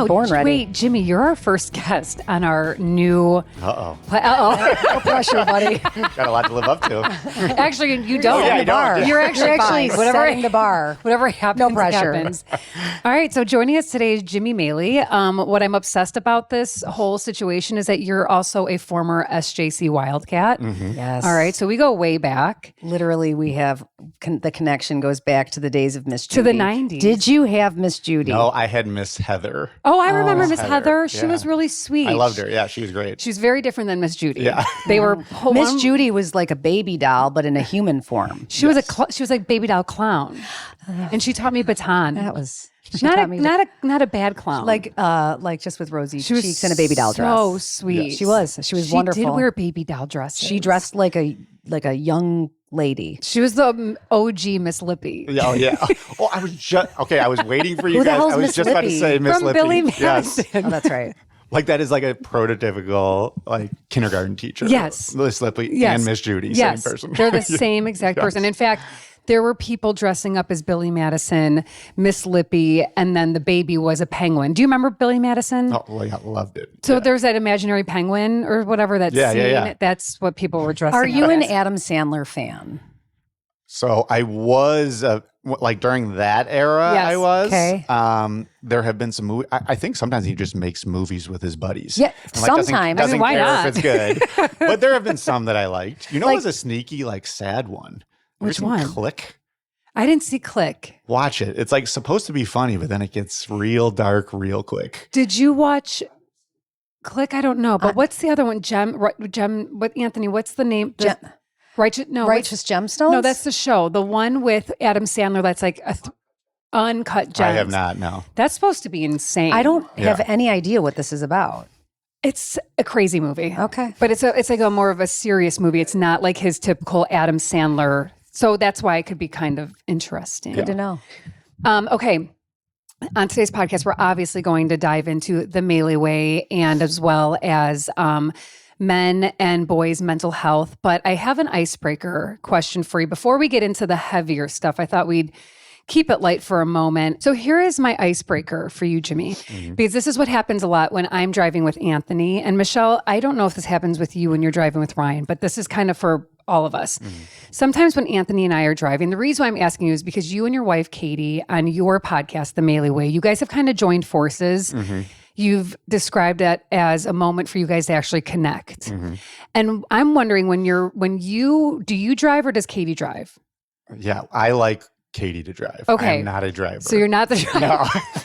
Wow, born ready. Wait, Jimmy, you're our first guest on our new... Uh-oh. Uh-oh. No pressure, buddy. Got a lot to live up to. Actually, you don't. yeah, I don't. You're actually fine. setting the bar. Whatever happens, No pressure. happens. All right, so joining us today is Jimmy Maley. What I'm obsessed about this whole situation is that you're also a former SJC Wildcat. Yes. All right, so we go way back. Literally, we have the connection goes back to the days of Miss To Judy. the 90s. Did you have Miss Judy? No, I had Miss Heather. Oh, I remember Miss Heather. Heather. She Yeah. was really sweet. I loved her. Yeah, she was great. She's very different than Miss Judy. Yeah. They were Miss Judy was like a baby doll, but in a human form. She was she was like baby doll clown, and she taught me baton. That was she not taught a me not a bad clown. like just with rosy she was cheeks and a baby doll dress. So sweet. She was. She was wonderful. She did wear baby doll dresses. She dressed like a young lady. She was the OG Miss Lippy. Oh, yeah. Oh, I was just, okay, I was waiting for you Who the guys. hell's I was Miss just about to Lippy? say Miss From Lippy. Billy Yes. Madison. Oh, that's right. Like that is like a prototypical like kindergarten teacher. Yes. Miss Lippy Yes. and Miss Judy, Yes. same person. They're the same exact person. In fact, there were people dressing up as Billy Madison, Miss Lippy, and then the baby was a penguin. Do you remember Billy Madison? Oh, well, yeah, loved it. So there's that imaginary penguin or whatever that's Yeah, scene. yeah, yeah. That's what people were dressing Are up you an as. Adam Sandler fan? So I was like during that era. Yes. I was. Okay. There have been some movies. I think sometimes he just makes movies with his buddies. Yeah, And, like, sometimes. doesn't why care not? if it's good. But there have been some that I liked. You know, Like- it was a sneaky, like sad one. Which There's one? Click. I didn't see Click. Watch it. It's like supposed to be funny, but then it gets real dark real quick. Did you watch Click? I don't know, but what's the other one? Gem. What Anthony? What's the name? Righteous. No, Righteous Gemstones? No, that's the show. The one with Adam Sandler. That's like a uncut gems. I have not. No. That's supposed to be insane. I don't have Yeah. any idea what this is about. It's a crazy movie. Okay. But it's like a more of a serious movie. It's not like his typical Adam Sandler. So that's why it could be kind of interesting. Good to know. Okay. On today's podcast, we're obviously going to dive into the Maley Way and as well as men and boys' mental health. But I have an icebreaker question for you. Before we get into the heavier stuff, I thought we'd keep it light for a moment. So here is my icebreaker for you, Jimmy, because this is what happens a lot when I'm driving with Anthony. And Michelle, I don't know if this happens with you when you're driving with Ryan, but this is kind of for all of us. Sometimes when Anthony and I are driving, the reason why I'm asking you is because you and your wife, Katie, on your podcast, The Maley Way, you guys have kind of joined forces. You've described it as a moment for you guys to actually connect. And I'm wondering do you drive or does Katie drive? Yeah, I like Katie to drive. Okay. I'm not a driver. So you're not the driver.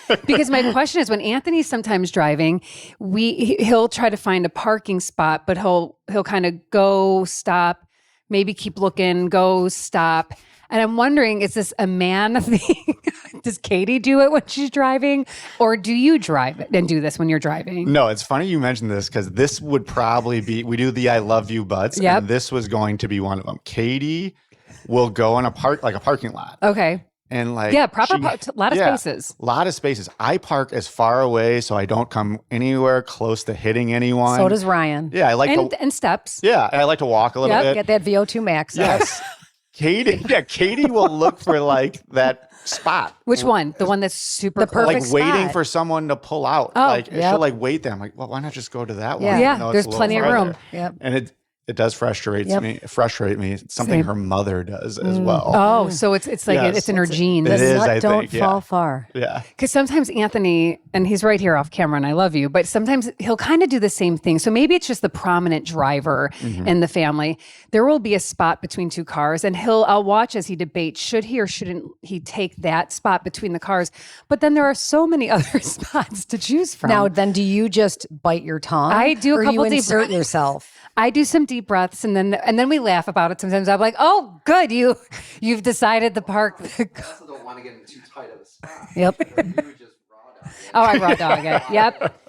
No. Because my question is, when Anthony's sometimes driving, he'll try to find a parking spot, but he'll kind of go, stop, maybe keep looking, go, stop. And I'm wondering, is this a man thing? Does Katie do it when she's driving? Or do you drive it and do this when you're driving? No, it's funny you mentioned this because this would probably be, we do the I love you butts. Yep. And this was going to be one of them. Katie will go in a parking lot. Okay. And like, Yeah, a lot of yeah, spaces. A lot of spaces. I park as far away so I don't come anywhere close to hitting anyone. So does Ryan. Yeah, I like to. And steps. Yeah, and I like to walk a little Yep, bit. Get that VO2 max. Yes. Katie will look for like that spot. Which one? The one that's super The close? perfect Like waiting spot. for someone to pull out. Oh, like yep. she'll like wait there. I'm like, well, why not just go to that Yeah. one? Yeah, even though it's there's a little plenty of farther. room. Yep. And it does frustrate Yep. me. It's something Same. her mother does as well. Oh, so it's like Yes. it's in her genes. It is, I Don't think, yeah. fall far. Yeah. Because sometimes Anthony, and he's right here off camera, and I love you, but sometimes he'll kind of do the same thing. So maybe it's just the prominent driver in the family. There will be a spot between two cars, and I'll watch as he debates, should he or shouldn't he take that spot between the cars? But then there are so many other spots to choose from. Now, then, do you just bite your tongue? I do a or couple you deep insert breaths. yourself. I do some deep breaths, and then we laugh about it. Sometimes I'm like, "Oh, good, you've decided the park." also don't want to get in too tight of a spot. Yep. You would just raw dog it. Oh, I raw dog it. Yep.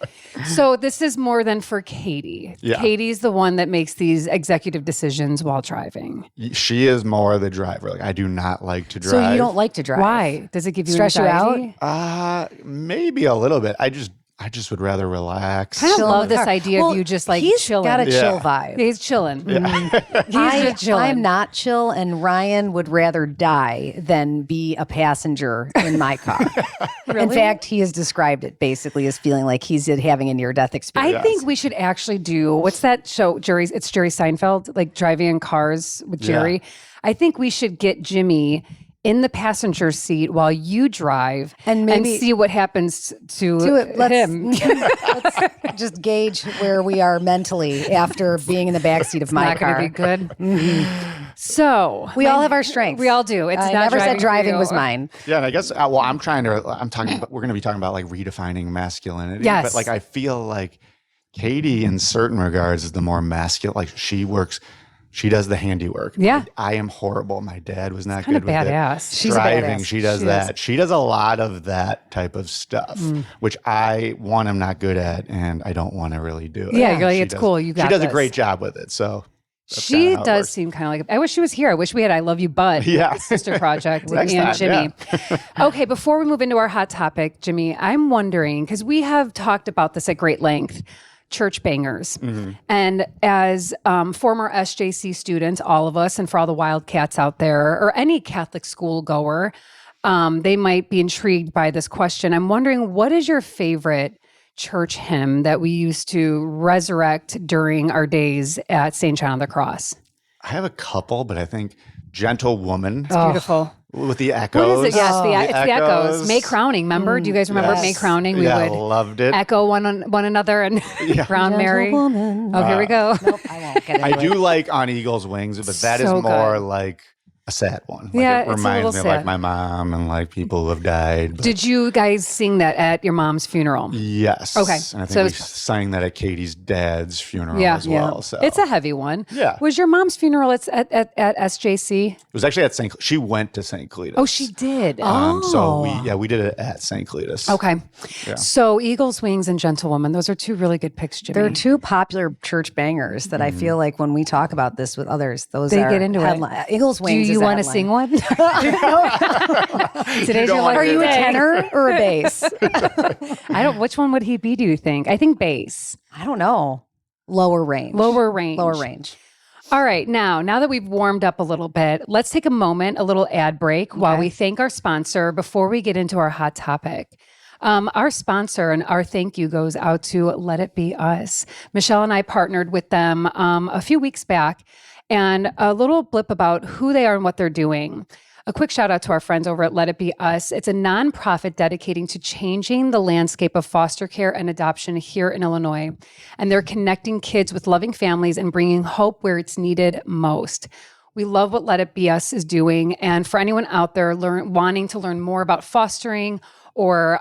So this is more than for Katie. Yeah. Katie's the one that makes these executive decisions while driving. She is more the driver. Like I do not like to drive. So you don't like to drive? Why? Does it give you Stress you out? anxiety? Maybe a little bit. I just would rather relax. Kind of Chill in love the this car. idea Well, of you just like he's chilling. got a chill Yeah. vibe. He's chilling. He's just chilling. I'm not chill, and Ryan would rather die than be a passenger in my car. In fact, he has described it basically as feeling like he's having a near-death experience. I think we should actually do what's that show? It's Jerry Seinfeld, like driving in cars with Jerry. I think we should get Jimmy in the passenger seat while you drive And maybe- see what happens to him. Let's just gauge where we are mentally after being in the backseat of my Not going car. to be good. So We all have our strengths. we all do. It's I not never said for driving you. was mine. Yeah, and I guess I'm talking about, we're going to be talking about like redefining masculinity. Yes. But like I feel like Katie in certain regards is the more masculine. Like she does the handiwork. Yeah. I am horrible. My dad was not Kind good of with badass. it. She's a Driving, badass. she does that. She does a lot of that type of stuff, which I'm not good at, and I don't want to really do it. Yeah, you're like, She it's does- cool. You got She does this. a great job with it. So that's She kinda how it does works. seem kind of like, I wish she was here. I wish we had I Love You Bud, Yeah. the sister project, Next and time, Jimmy. Okay, before we move into our hot topic, Jimmy, I'm wondering, because we have talked about this at great length, church bangers. Mm-hmm. And as former SJC students, all of us, and for all the Wildcats out there, or any Catholic school goer, they might be intrigued by this question. I'm wondering, what is your favorite church hymn that we used to resurrect during our days at St. John of the Cross? I have a couple, but I think Gentle Woman Beautiful. with the What echoes. is it? Yes, it's the echoes. May crowning. Remember? Do you guys remember Yes. May crowning? We Yeah, would loved it. echo one another and Brown Mary. Woman. Oh, here we go. Nope, I won't get into I it. do like On Eagle's Wings, but that is So more good. like a sad one. Like Yeah, it it's a reminds little me of sad. like my mom and like people who have died. But Did you guys sing that at your mom's funeral? yes. Okay, And I think so we it's- sang that at Katie's dad's funeral Yeah, as well. So It's a heavy one. Yeah. Was your mom's funeral at SJC? it was actually at St. She went to St. Cletus. Oh, she did. So we did it at St. Cletus. Okay. Yeah. So Eagle's Wings and Gentle Woman, those are two really good picks, Jimmy. There are two popular church bangers that I feel like when we talk about this with others, those They are get into it. Eagles Do Wings. you want to sing one? Today's your want Are lucky you a day. tenor or a bass? I don't. Which one would he be? Do you think? I think bass. I don't know. Lower range. Lower range. Lower range. All right. Now that we've warmed up a little bit, let's take a moment, a little ad break while we thank our sponsor before we get into our hot topic. Our sponsor and our thank you goes out to Let It Be Us. Michelle and I partnered with them a few weeks back, and a little blip about who they are and what they're doing. A quick shout out to our friends over at Let It Be Us. It's a nonprofit dedicating to changing the landscape of foster care and adoption here in Illinois. And they're connecting kids with loving families and bringing hope where it's needed most. We love what Let It Be Us is doing. And for anyone out there wanting to learn more about fostering or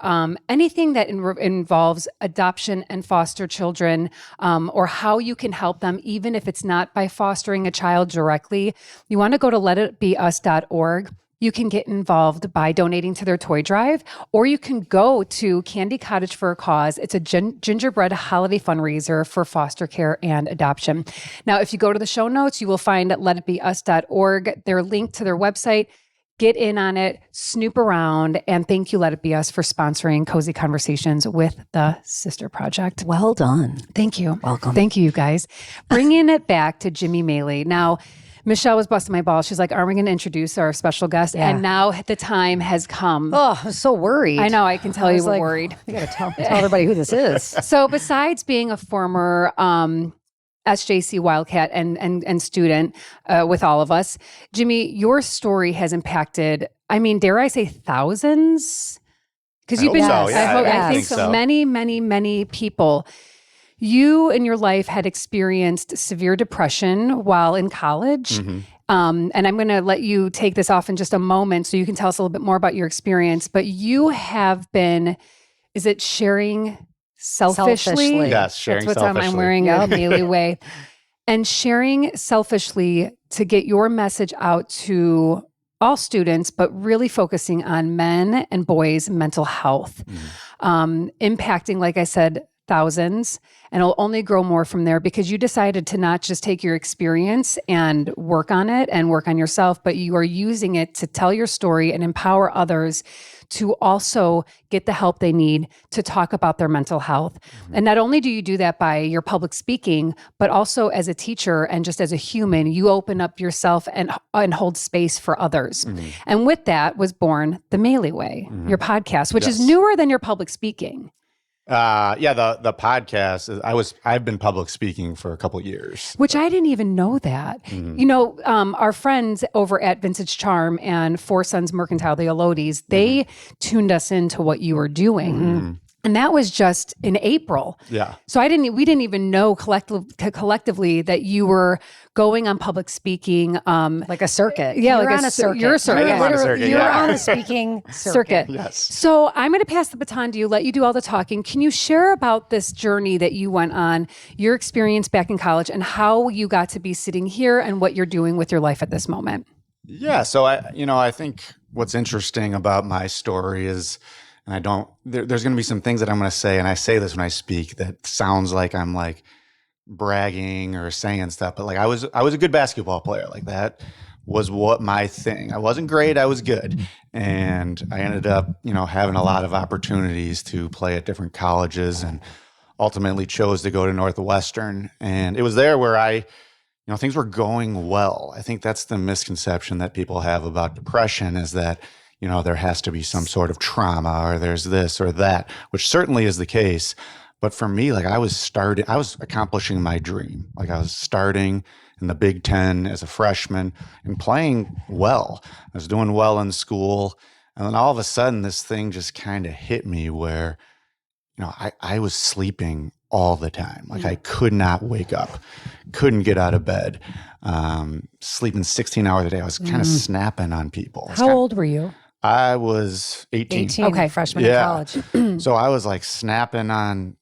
anything that involves adoption and foster children, or how you can help them, even if it's not by fostering a child directly, you want to go to letitbeus.org. You can get involved by donating to their toy drive, or you can go to Candy Cottage for a Cause. It's a gingerbread holiday fundraiser for foster care and adoption. Now, if you go to the show notes, you will find letitbeus.org. They're linked to their website. Get in on it, snoop around, and thank you, Let It Be Us, for sponsoring Cozy Conversations with the Sister Project. Well done. Thank you. Welcome. Thank you, you guys. Bringing it back to Jimmy Maley. Now, Michelle was busting my balls. She's like, aren't we going to introduce our special guest? Yeah. And now the time has come. Oh, I was so worried. I know, I can tell I you was were like, worried. You got to tell everybody who this is. So besides being a former SJC Wildcat and student with all of us, Jimmy, your story has impacted, I mean, dare I say thousands? Because you've hope been, so, yeah, I I think think so. so. Many people. You in your life had experienced severe depression while in college. Mhm. And I'm going to let you take this off in just a moment so you can tell us a little bit more about your experience. But you have been, is it sharing selfishly? Selfishly. Yes, sharing That's what I'm selfishly. wearing a Maley Way. And sharing selfishly to get your message out to all students, but really focusing on men and boys' mental health, impacting, like I said, thousands, and it'll only grow more from there because you decided to not just take your experience and work on it and work on yourself, but you are using it to tell your story and empower others to also get the help they need to talk about their mental health. And not only do you do that by your public speaking, but also as a teacher and just as a human, you open up yourself and hold space for others. And with that was born the Maley Way, your podcast, which is newer than your public speaking. The podcast. I've been public speaking for a couple of years, Which I didn't even know that. You know, our friends over at Vintage Charm and Four Sons Mercantile, the Elodis, they tuned us into what you were doing. And that was just in April. Yeah. So we didn't even know collectively that you were going on public speaking. Like a circuit. Yeah, You're like on a circuit. You're a circuit. I am on a circuit, You're yeah. on a speaking circuit. Yes. So I'm going to pass the baton to you, let you do all the talking. Can you share about this journey that you went on, your experience back in college, and how you got to be sitting here and what you're doing with your life at this moment? Yeah. So I think what's interesting about my story is, and there's going to be some things that I'm going to say, and I say this when I speak, that sounds like I'm like bragging or saying stuff, but like I was a good basketball player. Like that was what my thing. I wasn't great, I was good. And I ended up, having a lot of opportunities to play at different colleges and ultimately chose to go to Northwestern. And it was there where things were going well. I think that's the misconception that people have about depression, is that there has to be some sort of trauma or there's this or that, which certainly is the case. But for me, like I was accomplishing my dream. Like I was starting in the Big Ten as a freshman and playing well. I was doing well in school. And then all of a sudden this thing just kind of hit me where, I was sleeping all the time. Like I could not wake up, couldn't get out of bed, sleeping 16 hours a day. I was kind of snapping on people. How old were you? I was 18. 18, Okay. freshman in college. So I was like snapping on,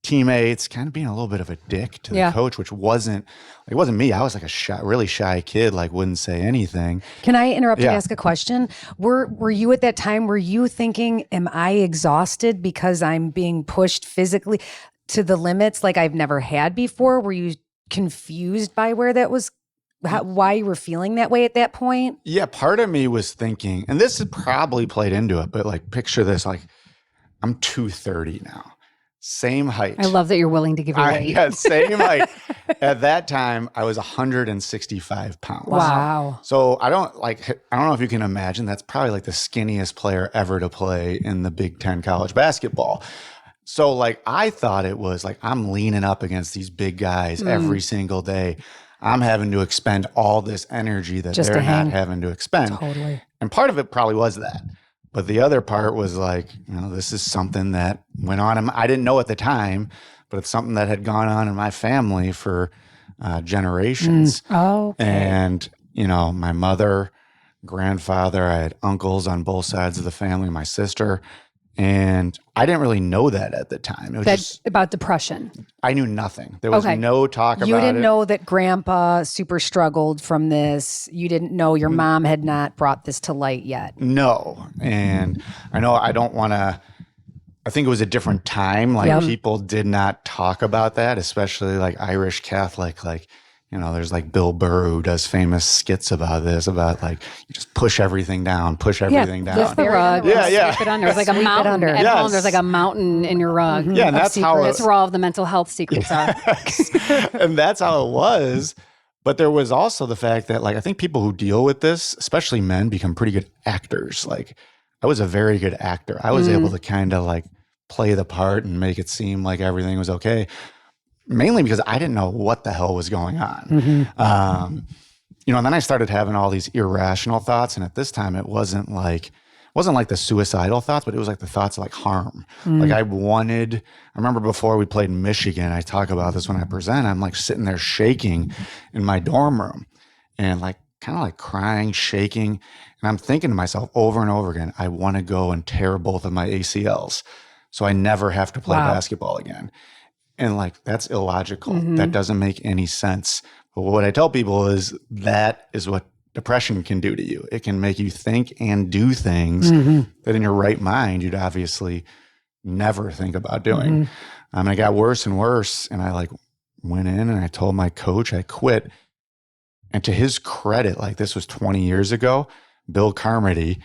teammates, kind of being a little bit of a dick to the coach, which wasn't me. I was like a really shy kid, like wouldn't say anything. Can I interrupt and ask a question? Were you at that time, were you thinking, am I exhausted because I'm being pushed physically to the limits like I've never had before? Were you confused by where that was, why you were feeling that way at that point? Yeah, part of me was thinking, and this probably played into it, but like picture this, like I'm 230 now. Same height. I love that you're willing to give your weight. Yeah, same height. At that time, I was 165 pounds. Wow. So I don't know if you can imagine, that's probably like the skinniest player ever to play in the Big Ten college basketball. So like I thought it was like I'm leaning up against these big guys every single day. I'm having to expend all this energy that they're not having to expend. Totally. And part of it probably was that. But the other part was like, this is something that went on. I didn't know at the time, but it's something that had gone on in my family for generations. Oh, okay. And, my mother, grandfather, I had uncles on both sides of the family, my sister. And I didn't really know that at the time. It was just about depression. I knew nothing. There was no talk about it. You didn't know that grandpa super struggled from this. You didn't know your mom had not brought this to light yet. No. And I think it was a different time. Like people did not talk about that, especially like Irish Catholic, like, there's like Bill Burr who does famous skits about this, about like you just push everything down. Lift the rug. Sweep it under. There's like a mountain at home. There's like a mountain in your rug. Yeah, and that's how that's where all of the mental health secrets are. And that's how it was. But there was also the fact that like I think people who deal with this, especially men, become pretty good actors. Like I was a very good actor. I was able to kind of like play the part and make it seem like everything was okay. Mainly because I didn't know what the hell was going on. And then I started having all these irrational thoughts. And at this time, it wasn't like the suicidal thoughts, but it was like the thoughts of like harm. Like I remember before we played in Michigan, I talk about this when I present, I'm like sitting there shaking in my dorm room and like kind of like crying, shaking. And I'm thinking to myself over and over again, I want to go and tear both of my ACLs so I never have to play basketball again. And like, that's illogical. That doesn't make any sense. But what I tell people is that is what depression can do to you. It can make you think and do things that in your right mind, you'd obviously never think about doing. And it got worse and worse. And I like went in and I told my coach I quit. And to his credit, like this was 20 years ago, Bill Carmody,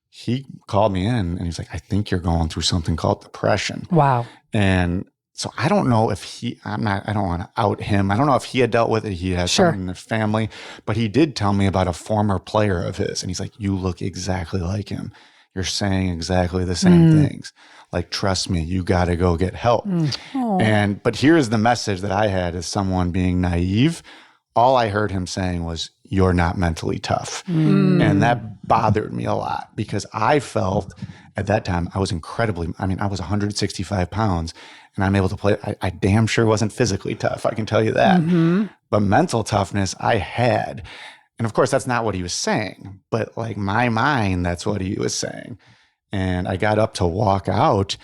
he called me in and he's like, I think you're going through something called depression. Wow. And so I don't know if I don't want to out him. I don't know if he had dealt with it. He has something in his family, but he did tell me about a former player of his. And he's like, you look exactly like him. You're saying exactly the same things. Like, trust me, you got to go get help. But here's the message that I had as someone being naive. All I heard him saying was, you're not mentally tough. And that bothered me a lot because I felt at that time I was I was 165 pounds and I'm able to play. I damn sure wasn't physically tough. I can tell you that. But mental toughness I had. And of course, that's not what he was saying, but like my mind, that's what he was saying. And I got up to walk out.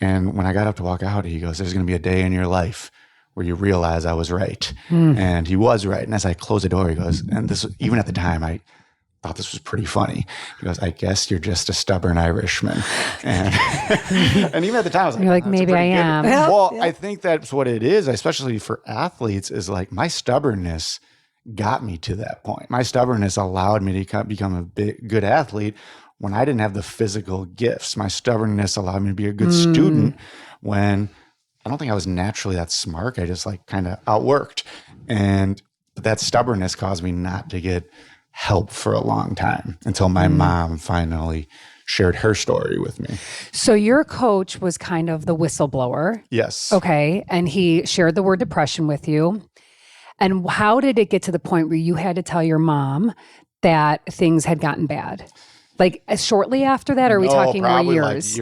And when I got up to walk out, he goes, there's going to be a day in your life where you realize I was right. And he was right. And as I closed the door, he goes, and this, even at the time, I thought this was pretty funny. He goes, I guess you're just a stubborn Irishman. And, and even at the time, I was like, you're like, maybe I am. Well, I think that's what it is, especially for athletes, is like my stubbornness got me to that point. My stubbornness allowed me to become a good athlete when I didn't have the physical gifts. My stubbornness allowed me to be a good student when I don't think I was naturally that smart. I just like kind of outworked. And that stubbornness caused me not to get help for a long time until my mom finally shared her story with me. So your coach was kind of the whistleblower. Yes. Okay. And he shared the word depression with you. And how did it get to the point where you had to tell your mom that things had gotten bad? Like shortly after that, or are we talking more years?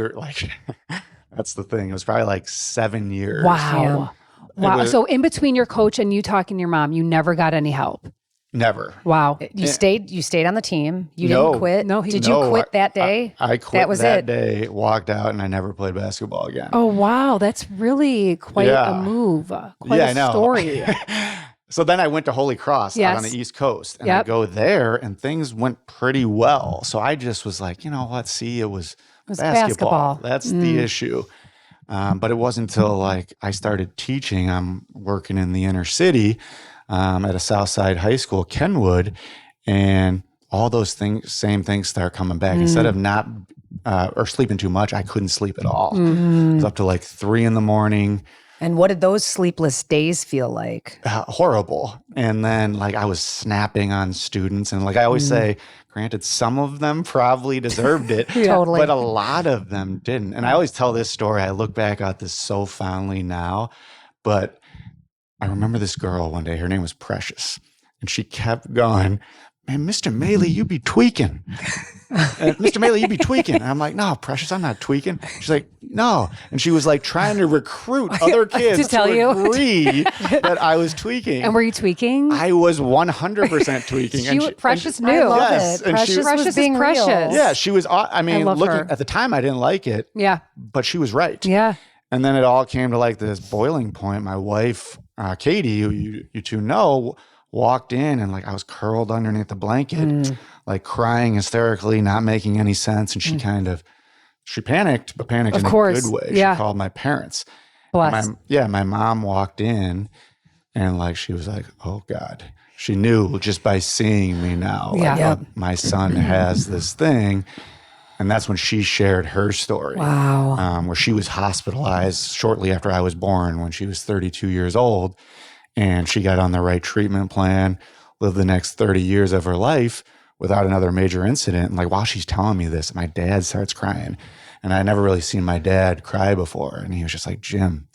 That's the thing. It was probably like 7 years. Wow. Wow. So in between your coach and you talking to your mom, you never got any help? Never. Wow. You stayed on the team. You didn't quit. No, Did you quit that day? I quit that was that it. day, walked out, and I never played basketball again. Oh, wow. That's really quite a move. Quite a story. So then I went to Holy Cross out on the East Coast, and I go there, and things went pretty well. So I just was like, you know what? See, it was basketball. That's the issue. But it wasn't until like I started teaching. I'm working in the inner city at a Southside high school, Kenwood, and all those same things start coming back. Instead of not or sleeping too much, I couldn't sleep at all. It was up to like 3 a.m. And what did those sleepless days feel like? Horrible. And then like I was snapping on students. And like I always say, granted, some of them probably deserved it, Totally. but a lot of them didn't. And I always tell this story. I look back at this so fondly now, but I remember this girl one day, her name was Precious, and she kept going, man, Mr. Maley, you be tweaking. Mr. Maley, you be tweaking. And I'm like, no, Precious, I'm not tweaking. She's like, no. And she was like trying to recruit other kids to tell you agree that I was tweaking. And were you tweaking? I was 100% tweaking. Precious knew. I love Yes, it. and Precious she- was Precious being is precious. real. Yeah, she was, I mean, love looking her. at the time, I didn't like it, Yeah. but she was right. Yeah. And then it all came to like this boiling point. My wife, Katie, who you two know, walked in and like I was curled underneath the blanket, like crying hysterically, not making any sense. And she panicked, but panicked Of in course. a good way. Yeah. She called my parents. Bless. My mom walked in and like she was like, oh God. She knew just by seeing me now, like, Yeah. my son has this thing. And that's when she shared her story. Wow. Where she was hospitalized shortly after I was born when she was 32 years old. And she got on the right treatment plan, lived the next 30 years of her life without another major incident. And like while she's telling me this, my dad starts crying. And I never really seen my dad cry before. And he was just like, Jim,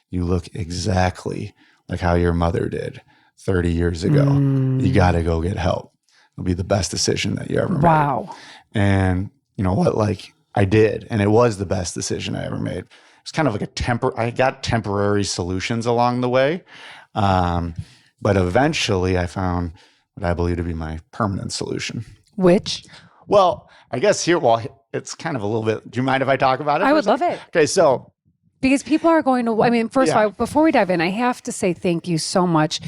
you look exactly like how your mother did 30 years ago. You got to go get help. It'll be the best decision that you ever made. Wow. And you know what? Like I did. And it was the best decision I ever made. It's kind of like I got temporary solutions along the way. But eventually I found what I believe to be my permanent solution. Which? Well, I guess it's kind of a little bit, do you mind if I talk about it? I would love it. Okay. So Because people are going to, I mean, first of all, before we dive in, I have to say thank you so much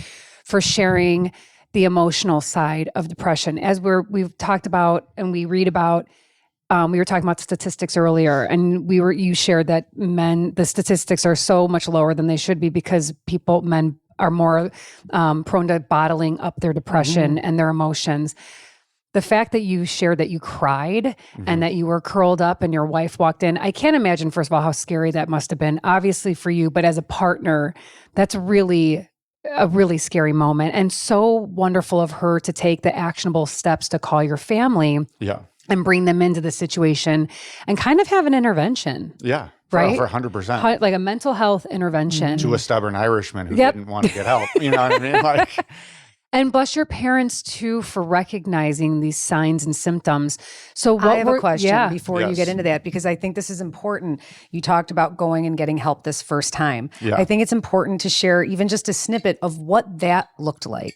for sharing the emotional side of depression. As we've talked about and we read about, we were talking about statistics earlier, and you shared that the statistics are so much lower than they should be because men are more prone to bottling up their depression and their emotions. The fact that you shared that you cried and that you were curled up and your wife walked in, I can't imagine, first of all, how scary that must have been, obviously for you, but as a partner, that's really a really scary moment, and so wonderful of her to take the actionable steps to call your family and bring them into the situation and kind of have an intervention. Yeah. Right? For 100%. Like a mental health intervention. To a stubborn Irishman who didn't want to get help. You know what I mean? Like, and bless your parents too for recognizing these signs and symptoms. So what I have a question before you Yes. get into that, because I think this is important. You talked about going and getting help this first time. Yeah. I think it's important to share even just a snippet of what that looked like,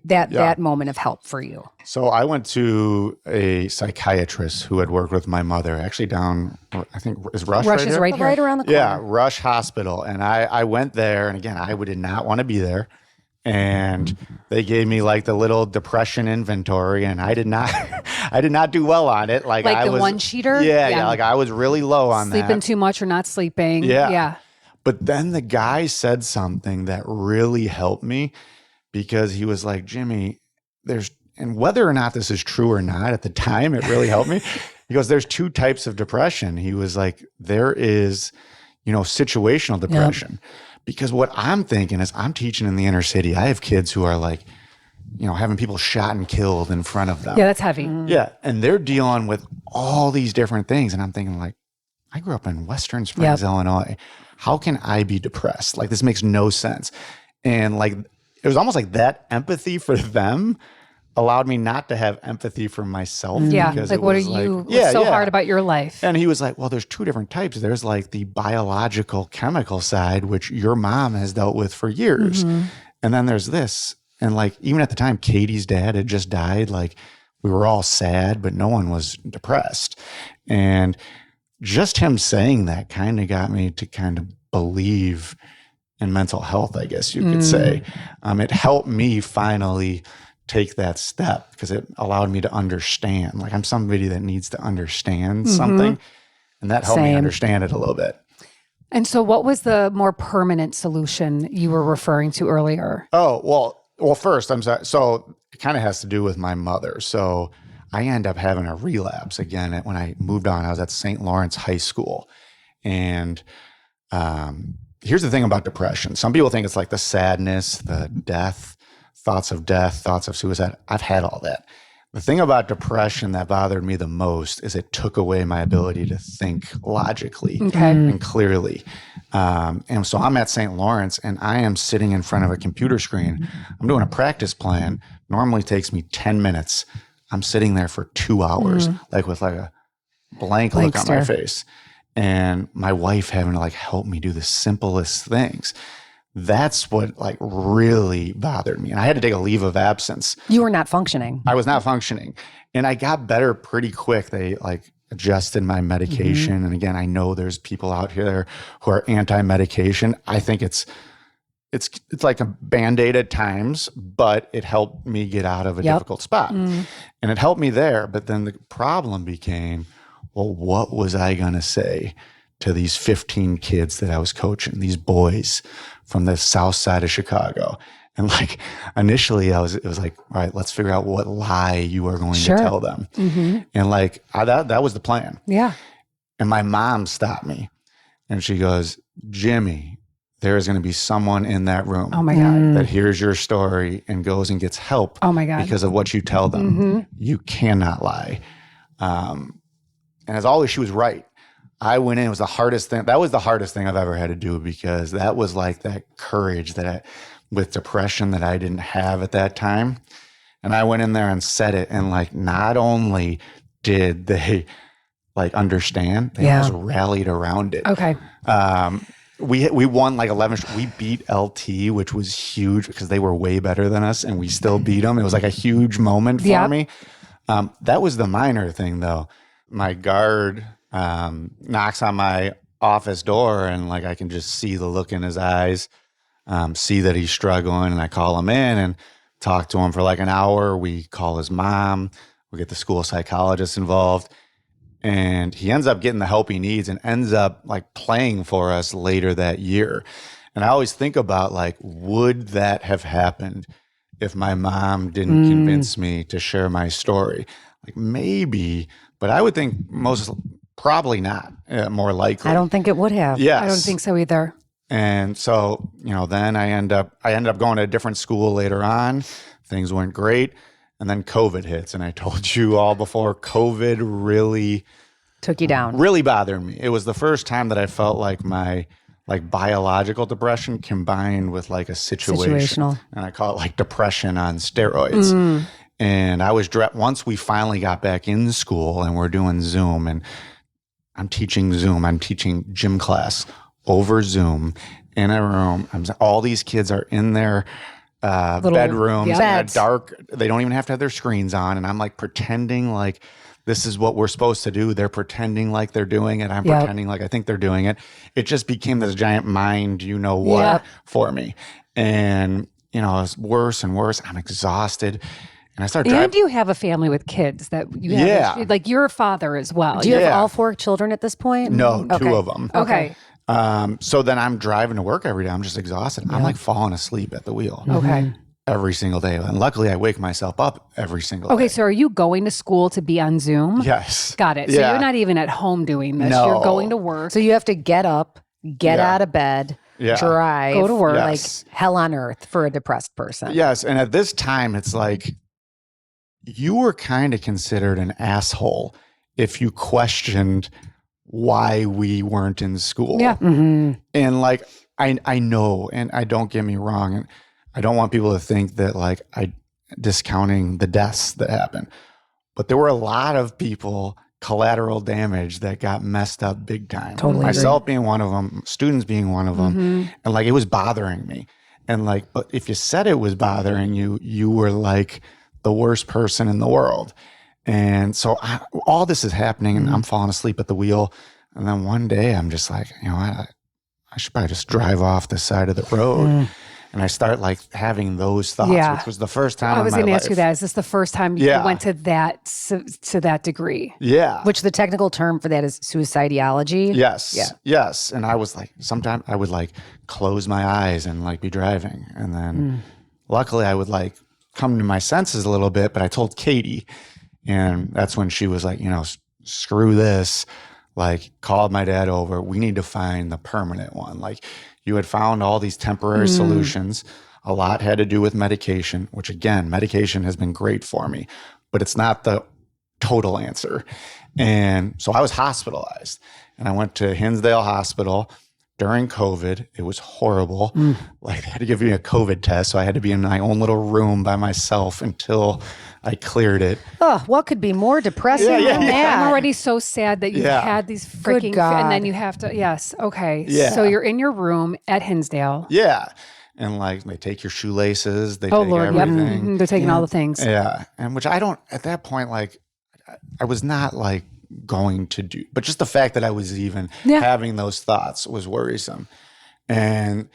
that moment of help for you. So I went to a psychiatrist who had worked with my mother, actually down, I think, is Rush Rush right is here? right here. Right around the corner. Yeah, Rush Hospital. And I went there, and again, I did not want to be there. And they gave me like the little depression inventory, and I did not do well on it. Like I the was, one-sheeter? Yeah. Like I was really low on Sleeping that. too much or not sleeping. Yeah. But then the guy said something that really helped me, because he was like, Jimmy, and whether or not this is true or not, at the time, it really helped me. He goes, there's two types of depression. He was like, there is, situational depression. Because what I'm thinking is I'm teaching in the inner city. I have kids who are like, having people shot and killed in front of them. Yeah, that's heavy. Yeah. And they're dealing with all these different things. And I'm thinking like, I grew up in Western Springs, Illinois. How can I be depressed? Like, this makes no sense. And like, it was almost like that empathy for them allowed me not to have empathy for myself. Yeah. because Like, it what are was you, like, what's so hard about your life? And he was like, well, there's two different types. There's like the biological chemical side, which your mom has dealt with for years. And then there's this. And like, even at the time, Katie's dad had just died. Like, we were all sad, but no one was depressed. And just him saying that kind of got me to kind of believe in mental health, I guess you could say. It helped me finally take that step because it allowed me to understand. Like, I'm somebody that needs to understand something, and that helped me understand it a little bit. And so what was the more permanent solution you were referring to earlier? Oh, well, first, I'm sorry. So it kind of has to do with my mother. So I end up having a relapse again. When I moved on, I was at St. Lawrence High School. And here's the thing about depression. Some people think it's like the sadness, the death, thoughts of suicide. I've had all that. The thing about depression that bothered me the most is it took away my ability to think logically and clearly. And so I'm at St. Lawrence, and I am sitting in front of a computer screen. I'm doing a practice plan. Normally takes me 10 minutes. I'm sitting there for 2 hours, like with like a blank look on my face. And my wife having to like help me do the simplest things. That's what like really bothered me. And I had to take a leave of absence. You were not functioning. I was not functioning. And I got better pretty quick. They like adjusted my medication. And again, I know there's people out here who are anti-medication. I think it's like a Band-Aid at times, but it helped me get out of a difficult spot. And it helped me there. But then the problem became, well, what was I going to say to these 15 kids that I was coaching, these boys from the south side of Chicago? And like, initially it was like, all right, let's figure out what lie you are going to tell them. And like, that was the plan. Yeah. And my mom stopped me and she goes, Jimmy, there is going to be someone in that room Oh my God. that hears your story and goes and gets help Oh my God. because of what you tell them. You cannot lie. And as always, she was right. I went in, it was the hardest thing. That was the hardest thing I've ever had to do, because that was like that courage with depression that I didn't have at that time. And I went in there and said it. And like, not only did they like understand, they almost rallied around it. Okay. We won like 11. We beat LT, which was huge because they were way better than us, and we still beat them. It was like a huge moment for me. That was the minor thing, though. My guard knocks on my office door, and like I can just see the look in his eyes, see that he's struggling, and I call him in and talk to him for like an hour. We call his mom. We get the school psychologist involved. And he ends up getting the help he needs and ends up like playing for us later that year. And I always think about like, would that have happened if my mom didn't convince me to share my story? Like maybe, but I would think probably not, more likely. I don't think it would have. Yes. I don't think so either. And so, then I ended up going to a different school later on. Things went great. And then COVID hits. And I told you all before, COVID really Took you down. really bothered me. It was the first time that I felt like my biological depression combined with like a situation. Situational. And I call it like depression on steroids. And I was once we finally got back in school and we're doing Zoom, and I'm teaching gym class over Zoom in a room. All these kids are in their bedrooms, in a beds. dark. They don't even have to have their screens on, and I'm like pretending like this is what we're supposed to do. They're pretending like they're doing it. I'm pretending like I think they're doing it. It just became this giant mind, what for me, and it's worse and worse. I'm exhausted. And I started driving. And you have a family with kids that you have, like you're a father as well. Do you have all 4 children at this point? No, 2 of them. Okay. So then I'm driving to work every day. I'm just exhausted. I'm like falling asleep at the wheel. Okay. Every single day. And luckily I wake myself up every single day. Okay, so are you going to school to be on Zoom? Yes. Got it. So Yeah. you're not even at home doing this. No. You're going to work. So you have to get up, get out of bed, drive, Go to work. Yes. like hell on earth for a depressed person. Yes. And at this time, it's like you were kind of considered an asshole if you questioned why we weren't in school. Yeah. And like, I know, and I don't get me wrong, and I don't want people to think that like I discounting the deaths that happened, but there were a lot of people, collateral damage that got messed up big time. Totally Myself being one of them, students being one of them. And like, it was bothering me. And like, but if you said it was bothering you, you were like the worst person in the world. And so all this is happening and I'm falling asleep at the wheel. And then one day I'm just like, I should probably just drive off the side of the road. And I start like having those thoughts, which was the first time I was going to ask you that. Is this the first time you went to that degree? Yeah. Which the technical term for that is suicidology. Yes. Yeah. Yes. And I was like, sometimes I would like close my eyes and like be driving. And then luckily I would like come to my senses a little bit, but I told Katie, and that's when she was like, screw this, like called my dad over. We need to find the permanent one. Like you had found all these temporary solutions. A lot had to do with medication, which again, medication has been great for me, but it's not the total answer. And so I was hospitalized and I went to Hinsdale Hospital during COVID. It was horrible. Like they had to give me a COVID test. So I had to be in my own little room by myself until I cleared it. Oh, what could be more depressing than that? I'm already so sad that you had these freaking, God. and then you have to, okay. Yeah. So you're in your room at Hinsdale. Yeah. And like they take your shoelaces, they Oh take Lord, everything. yep. They're taking all the things. Yeah. And which I don't, at that point, like I was not like going to do, but just the fact that I was even having those thoughts was worrisome. And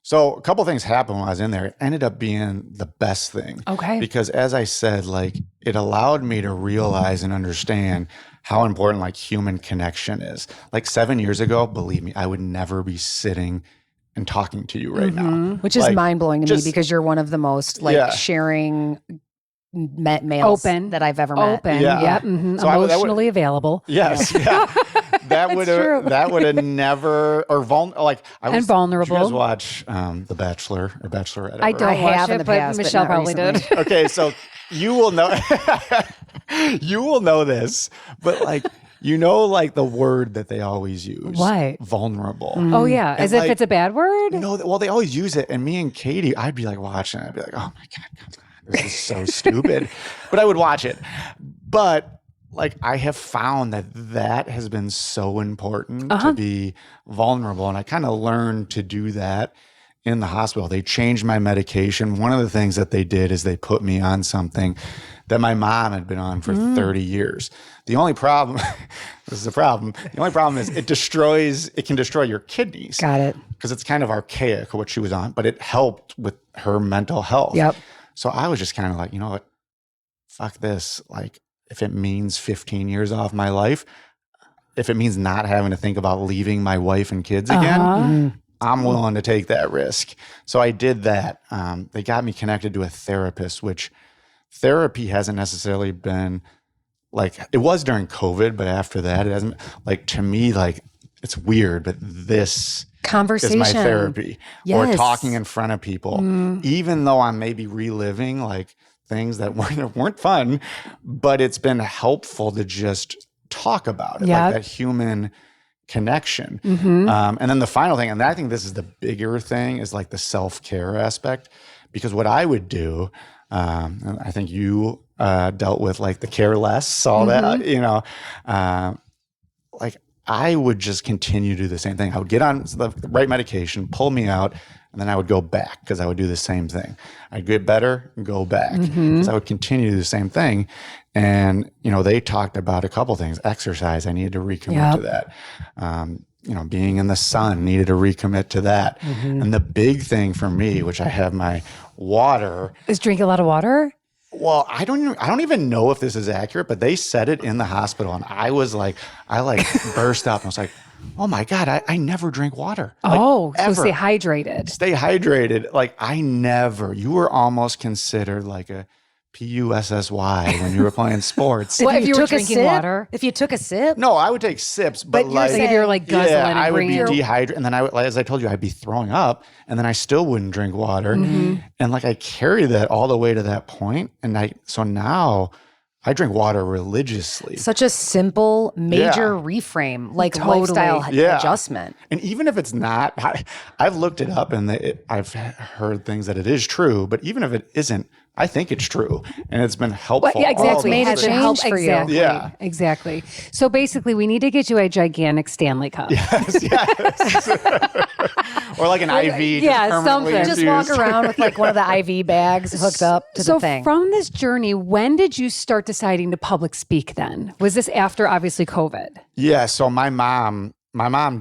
so a couple things happened when I was in there. It ended up being the best thing. Okay. Because as I said, like it allowed me to realize and understand how important like human connection is. Like 7 years ago, believe me, I would never be sitting and talking to you right now. Which is Like, mind-blowing to me just- because you're one of the most like sharing males Open. that I've ever met. Open. Yeah. Yep. So that would- Emotionally available. Yes, yeah. That would have never or like I was And vulnerable. Did you guys watch The Bachelor or Bachelorette? I ever? don't I watch have in it, the but past, but Michelle not probably recently. did. Okay, so you will know you will know this, but like like the word that they always use. What? Vulnerable. Oh yeah, as if like, it's a bad word. No, well, they always use it. And me and Katie, I'd be like watching it. I'd be like, oh my God, come on, this is so stupid. But I would watch it. But like, I have found that has been so important to be vulnerable. And I kind of learned to do that in the hospital. They changed my medication. One of the things that they did is they put me on something that my mom had been on for 30 years. The only problem, this is the problem. The only problem is it can destroy your kidneys. Got it. Because it's kind of archaic what she was on, but it helped with her mental health. Yep. So I was just kind of like, you know what? Fuck this. Like, if it means 15 years off my life, if it means not having to think about leaving my wife and kids again, I'm willing to take that risk. So I did that. They got me connected to a therapist, which therapy hasn't necessarily been like, it was during COVID, but after that, it hasn't, like, to me, like, it's weird, but this Conversation. is my therapy. Or Yes. talking in front of people, even though I'm maybe reliving like things that weren't fun, but it's been helpful to just talk about it, like that human connection. And then the final thing, and I think this is the bigger thing, is like the self-care aspect. Because what I would do, and I think you dealt with like the care less, all that, you know, like I would just continue to do the same thing. I would get on the right medication, pull me out, and then I would go back because I would do the same thing. I'd get better and go back. So I would continue to do the same thing. And, you know, they talked about a couple things. Exercise, I needed to recommit to that. You know, being in the sun, needed to recommit to that. And the big thing for me, which I have my water. Is drink a lot of water? Well, I don't even know if this is accurate, but they said it in the hospital, and I burst up and I was like, oh my God, I never drink water. Like, So ever. stay hydrated. Stay hydrated. Like you were almost considered like a PUSSY when you were playing sports. Well, if you were took a drinking sip? water. If you took a sip? No, I would take sips, but you're like, saying- If you're like guzzling and I would be bringing dehydrated, and then as I told you, I'd be throwing up, and then I still wouldn't drink water, and like I carry that all the way to that point, and so now I drink water religiously. Such a simple, major reframe, like lifestyle adjustment. And even if it's not, I've looked it up, and I've heard things that it is true, but even if it isn't, I think it's true, and it's been helpful. Yeah, exactly. Made a Has been change help- for you. exactly. Yeah. Exactly. So basically, we need to get you a gigantic Stanley Cup. Yes. Or like an IV. Yeah, just permanently something. Just walk infused. around with like one of the IV bags hooked up to So the thing. from this journey, when did you start deciding to public speak then? Was this after obviously COVID? Yeah. So my mom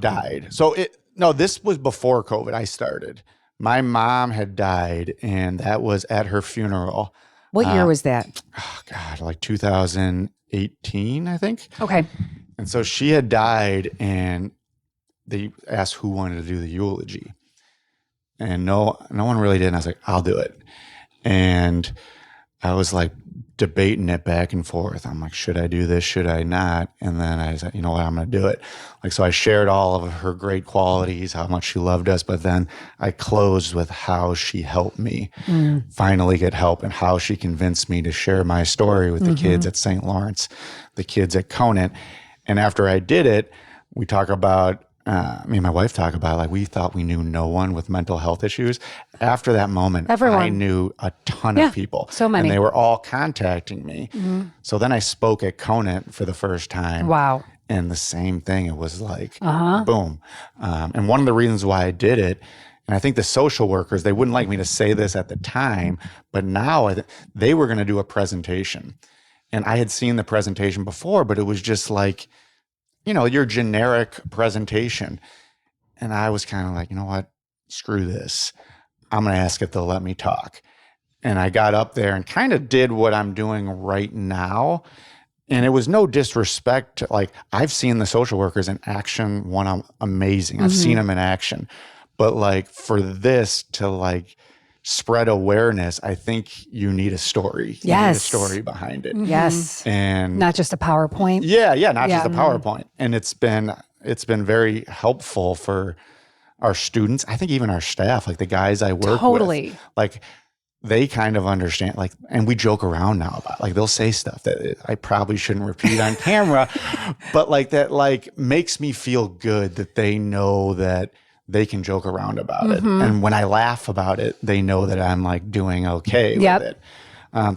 died. So this was before COVID. I started. My mom had died, and that was at her funeral. What year was that? Oh God, like 2018, I think. Okay. And so she had died, and they asked who wanted to do the eulogy. And no one really did. And I was like, I'll do it. And I was like debating it back and forth. I'm like, should I do this? Should I not? And then I said, you know what? I'm going to do it. Like, so I shared all of her great qualities, how much she loved us. But then I closed with how she helped me finally get help, and how she convinced me to share my story with the kids at St. Lawrence, the kids at Conant. And after I did it, we talk about, me and my wife talk about, like, we thought we knew no one with mental health issues. After that moment, Everyone. I knew a ton of people. so many. And they were all contacting me. So then I spoke at Conant for the first time. Wow. And the same thing. It was like, boom. And one of the reasons why I did it, and I think the social workers, they wouldn't like me to say this at the time, but now they were going to do a presentation. And I had seen the presentation before, but it was just like, you know, your generic presentation. And I was kind of like, you know what? Screw this. I'm going to ask if they'll let me talk. And I got up there and kind of did what I'm doing right now. And it was no disrespect. Like, I've seen the social workers in action. One, I'm amazing. I've seen them in action. But like, for this to like spread awareness, I think you need a story. You need a Yes. story behind it. Yes. And Not just a PowerPoint. not just a PowerPoint. And it's been very helpful for our students. I think even our staff, like the guys I work with, like they kind of understand, like, and we joke around now about, like, they'll say stuff that I probably shouldn't repeat on camera, but like that, like, makes me feel good that they know that they can joke around about it. And when I laugh about it, they know that I'm like doing okay with it.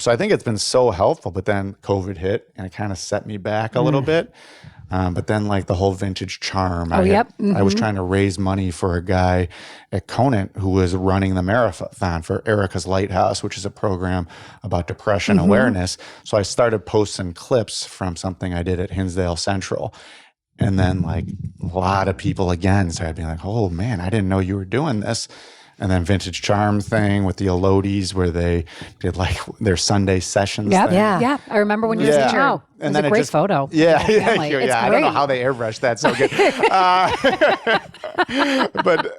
So I think it's been so helpful, but then COVID hit and it kind of set me back a little bit. But then like the whole vintage charm, I was trying to raise money for a guy at Conant who was running the marathon for Erica's Lighthouse, which is a program about depression awareness. So I started posting clips from something I did at Hinsdale Central. And then like a lot of people again started being like, oh man, I didn't know you were doing this. and then Vintage Charm thing with the Elodies where they did like their Sunday sessions. Yep. thing. Yeah. I remember when you Yeah. were teaching out. It was then a it great just- photo. Yeah, of the thank family. you. It's Yeah, I don't know great. how they airbrushed that so good. But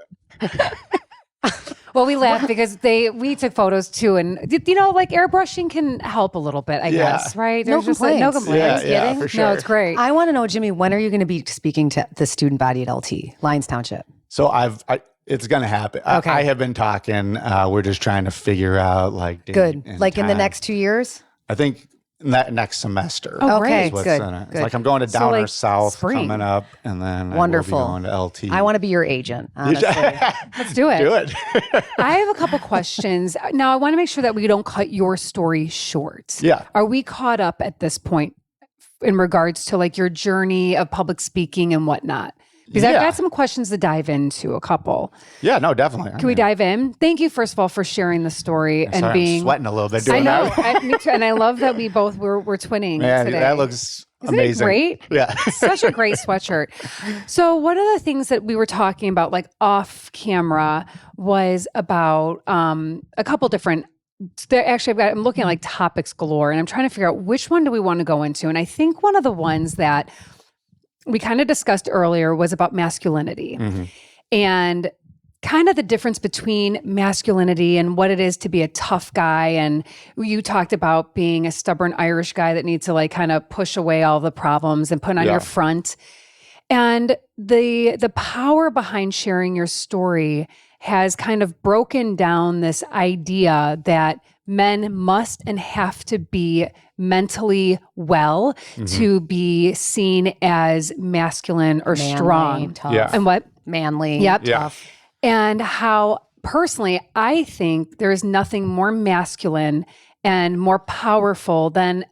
Well, we laughed because we took photos too, and like airbrushing can help a little bit, I Yeah. guess, right? No There's just like, no complaints. complaints. Yeah, for No, sure. it's great. I want to know, Jimmy, when are you going to be speaking to the student body at LT, Lyons Township? so it's going to happen. Okay. I have been talking. We're just trying to figure out like date Good. and Like in the time. next 2 years? I think next semester. Oh, Okay, great. is what's good, in it. It's good. like I'm going to So, Downer like, South spring. coming up, and then Wonderful. I will be going to LT. I want to be your agent, honestly. Let's do it. Do it. I have a couple questions. Now, I want to make sure that we don't cut your story short. Yeah. Are we caught up at this point in regards to like your journey of public speaking and whatnot? Because I've Yeah. got some questions to dive into, a couple. Yeah, no, definitely. Can we dive in? Thank you, first of all, for sharing the story and Sorry, being. I'm sweating a little bit I doing know, that. me too, and I love that we both were twinning Man, today. that looks Isn't amazing. it great? Yeah. Such a great sweatshirt. So one of the things that we were talking about, like off camera, was about a couple different. Actually, I'm looking at like topics galore, and I'm trying to figure out which one do we want to go into. And I think one of the ones that we kind of discussed earlier was about masculinity and kind of the difference between masculinity and what it is to be a tough guy. And you talked about being a stubborn Irish guy that needs to like kind of push away all the problems and put on Yeah. your front. And the power behind sharing your story has kind of broken down this idea that men must and have to be mentally well to be seen as masculine or Manly, strong. tough, Yeah. And what? manly, Yep. Yeah. tough. And how personally, I think there is nothing more masculine and more powerful than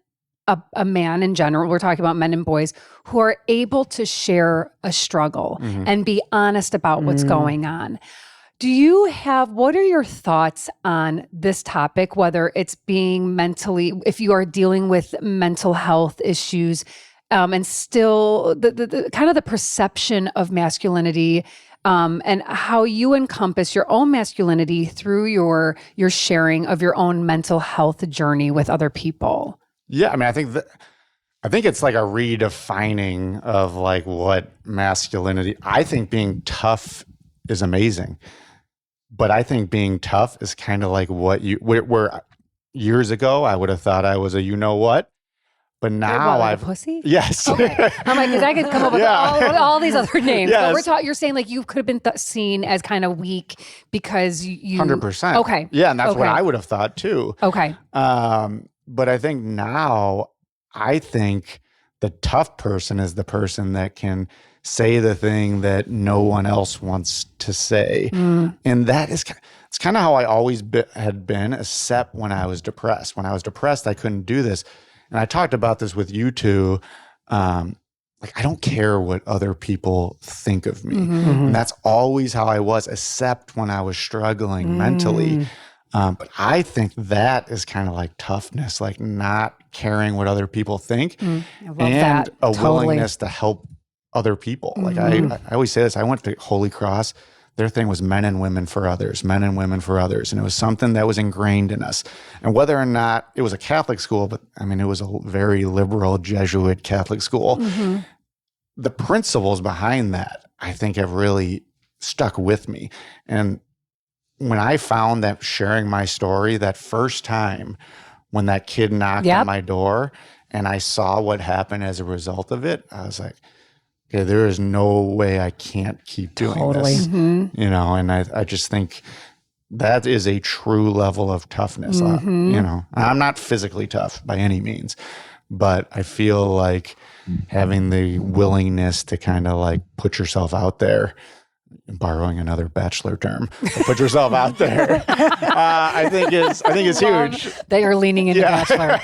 a man in general. We're talking about men and boys who are able to share a struggle and be honest about what's going on. What are your thoughts on this topic, whether it's being mentally, if you are dealing with mental health issues, and still the kind of the perception of masculinity, and how you encompass your own masculinity through your sharing of your own mental health journey with other people? Yeah, I mean, I think it's like a redefining of like what masculinity. I think being tough is amazing, but I think being tough is kind of like what where years ago I would have thought I was a you know what, but now Like I've a pussy. yes, Okay. I'm like, because I could come up with Yeah. all these other names. Yes. But you're saying like you could have been seen as kind of weak because you 100%. Okay. Yeah, and that's what Okay. I would have thought too. Okay. But I think now, I think the tough person is the person that can say the thing that no one else wants to say. And that is, it's kind of how I always had been, except when I was depressed. When I was depressed, I couldn't do this. And I talked about this with you two. Like, I don't care what other people think of me. And that's always how I was, except when I was struggling mentally. But I think that is kind of like toughness, like not caring what other people think I love and that. a Totally. willingness to help other people. Like I always say this, I went to Holy Cross. Their thing was men and women for others, men and women for others. And it was something that was ingrained in us. And whether or not it was a Catholic school, but I mean, it was a very liberal Jesuit Catholic school. The principles behind that, I think, have really stuck with me. And when I found that sharing my story that first time when that kid knocked Yep. on my door and I saw what happened as a result of it, I was like, okay, there is no way I can't keep doing this. You know, and I just think that is a true level of toughness. You know, I'm not physically tough by any means, but I feel like having the willingness to kind of like put yourself out there, borrowing another bachelor term, put yourself out there. I think it's huge. That you're leaning into Bachelor.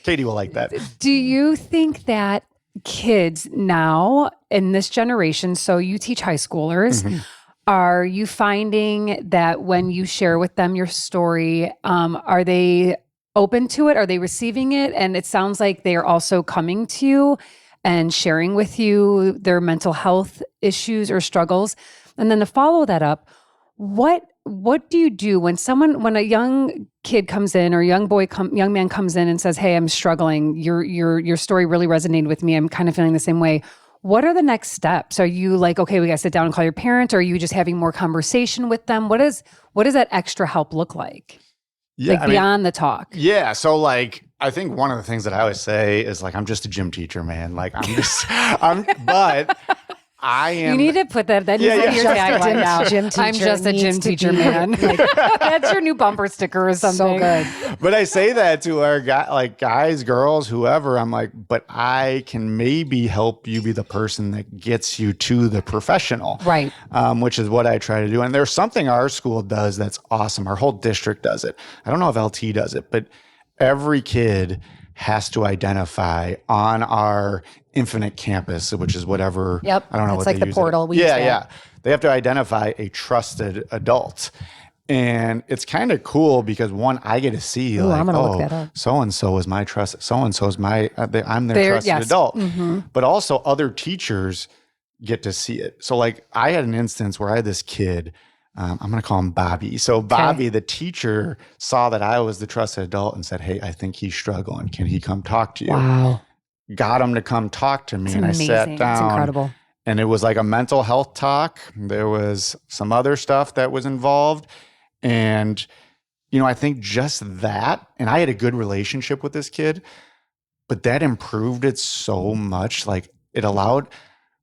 Katie will like that. Do you think that kids now in this generation, so you teach high schoolers, are you finding that when you share with them your story, are they open to it? Are they receiving it? And it sounds like they are also coming to you and sharing with you their mental health issues or struggles. And then to follow that up, what what do you do when a young kid comes in or young man comes in and says, "Hey, I'm struggling. Your story really resonated with me. I'm kind of feeling the same way." What are the next steps? Are you like, okay, we got to sit down and call your parents? Or are you just having more conversation with them? What does that extra help look like? Yeah, like beyond the talk. Yeah. So like, I think one of the things that I always say is like, I'm just a gym teacher, man. Like but I am. You need to put that. That needs to be your tagline now. I'm just a gym teacher, man. That's your new bumper sticker or something. So good. But I say that to our guys, girls, whoever. I'm like, but I can maybe help you be the person that gets you to the professional, right? Which is what I try to do. And there's something our school does that's awesome. Our whole district does it. I don't know if LT does it, but every kid has to identify on our infinite campus, which is whatever. Yep. I don't know it's what like they the use portal. It. Yeah. They have to identify a trusted adult. And it's kind of cool because one, I get to see I'm gonna look that up. So-and-so is my trust. So-and-so is I'm their trusted adult. Mm-hmm. But also other teachers get to see it. So like I had an instance where I had this kid, I'm going to call him Bobby. So Bobby, the teacher, saw that I was the trusted adult and said, "Hey, I think he's struggling. Can he come talk to you?" Wow. Got him to come talk to me. That's and amazing. I sat down. That's incredible. And it was like a mental health talk. There was some other stuff that was involved. And, I think just that, and I had a good relationship with this kid, but that improved it so much. Like it allowed,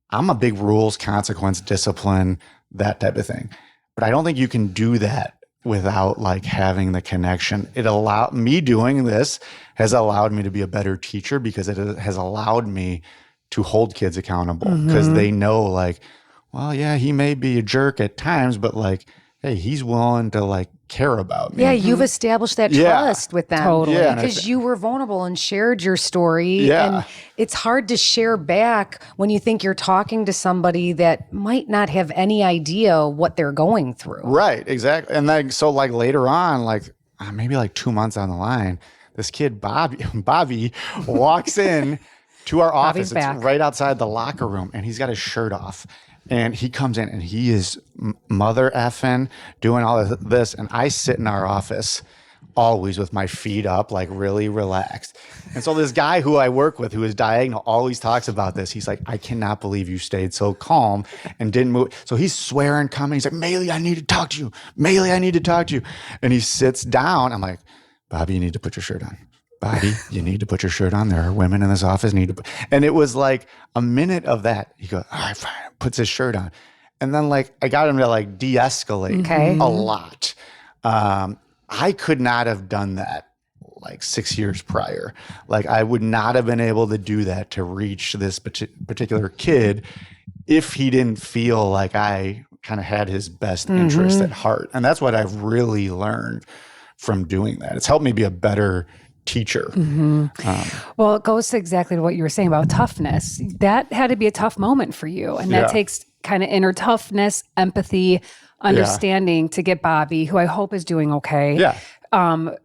I'm a big rules, consequence, discipline, that type of thing. But I don't think you can do that without like having the connection. Me doing this has allowed me to be a better teacher because it has allowed me to hold kids accountable because they know like, well, yeah, he may be a jerk at times, but like, hey, he's willing to like care about me. Yeah, you've established that trust with them. Totally. Yeah, because you were vulnerable and shared your story. Yeah. And it's hard to share back when you think you're talking to somebody that might not have any idea what they're going through. Right, exactly. And then so like later on, like maybe like 2 months on the line, this kid Bobby walks in to our office. It's right outside the locker room, and he's got his shirt off. And he comes in and he is mother effing doing all of this. And I sit in our office always with my feet up, like really relaxed. And so this guy who I work with, who is diagonal, always talks about this. He's like, "I cannot believe you stayed so calm and didn't move." So he's swearing, coming. He's like, "Maley, I need to talk to you. Maley, I need to talk to you." And he sits down. I'm like, "Bobby, you need to put your shirt on. Bobby, you need to put your shirt on. There are women in this office and it was like a minute of that. He goes, "All right, fine," puts his shirt on. And then like, I got him to like de-escalate a lot. I could not have done that like 6 years prior. Like I would not have been able to do that to reach this particular kid if he didn't feel like I kind of had his best interest at heart. And that's what I've really learned from doing that. It's helped me be a better teacher. Well, it goes to exactly what you were saying about toughness. That had to be a tough moment for you. And that takes kind of inner toughness, empathy, understanding to get Bobby, who I hope is doing okay. Yeah.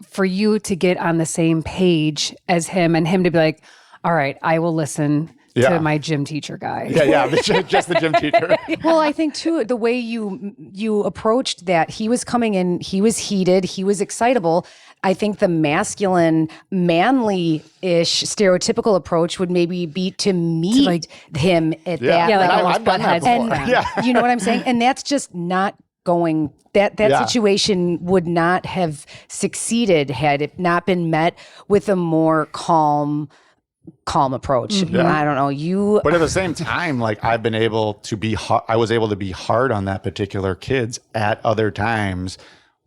For you to get on the same page as him and him to be like, "All right, I will listen to my gym teacher guy." Yeah. Just the gym teacher. Well, I think too, the way you approached that, he was coming in, he was heated, he was excitable. I think the masculine, manly-ish stereotypical approach would maybe be to meet him at that. Yeah, like level. almost butt heads. And you know what I'm saying? And that's just not going, that situation would not have succeeded had it not been met with a more calm approach. I don't know, But at the same time, like I was able to be hard on that particular kids at other times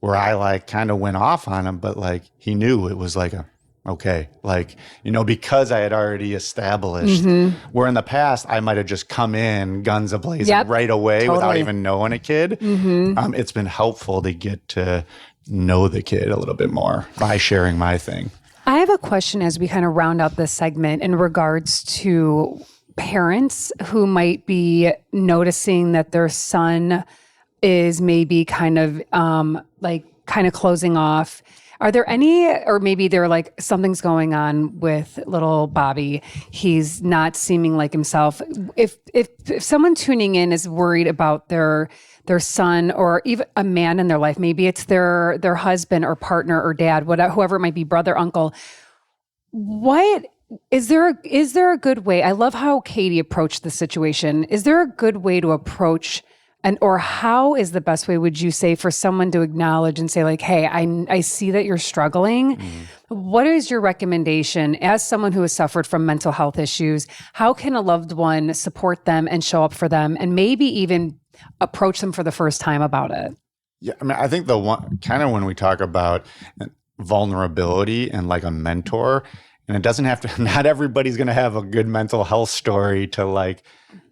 where I like kind of went off on him, but like he knew it was like because I had already established where in the past I might have just come in guns a-blazing right away without even knowing a kid. It's been helpful to get to know the kid a little bit more by sharing my thing. I have a question as we kind of round out this segment in regards to parents who might be noticing that their son is maybe kind of closing off. Are there any, or maybe they're like, something's going on with little Bobby. He's not seeming like himself. If someone tuning in is worried about their son or even a man in their life, maybe it's their husband or partner or dad, whatever, whoever it might be, brother, uncle, what is there a good way? I love how Katie approached the situation. Is there a good way to approach or how is the best way, would you say, for someone to acknowledge and say like, hey, I see that you're struggling. What is your recommendation as someone who has suffered from mental health issues? How can a loved one support them and show up for them and maybe even approach them for the first time about it? Yeah, I mean, I think the one kind of when we talk about vulnerability and like a mentor, and it doesn't have to, not everybody's going to have a good mental health story to like,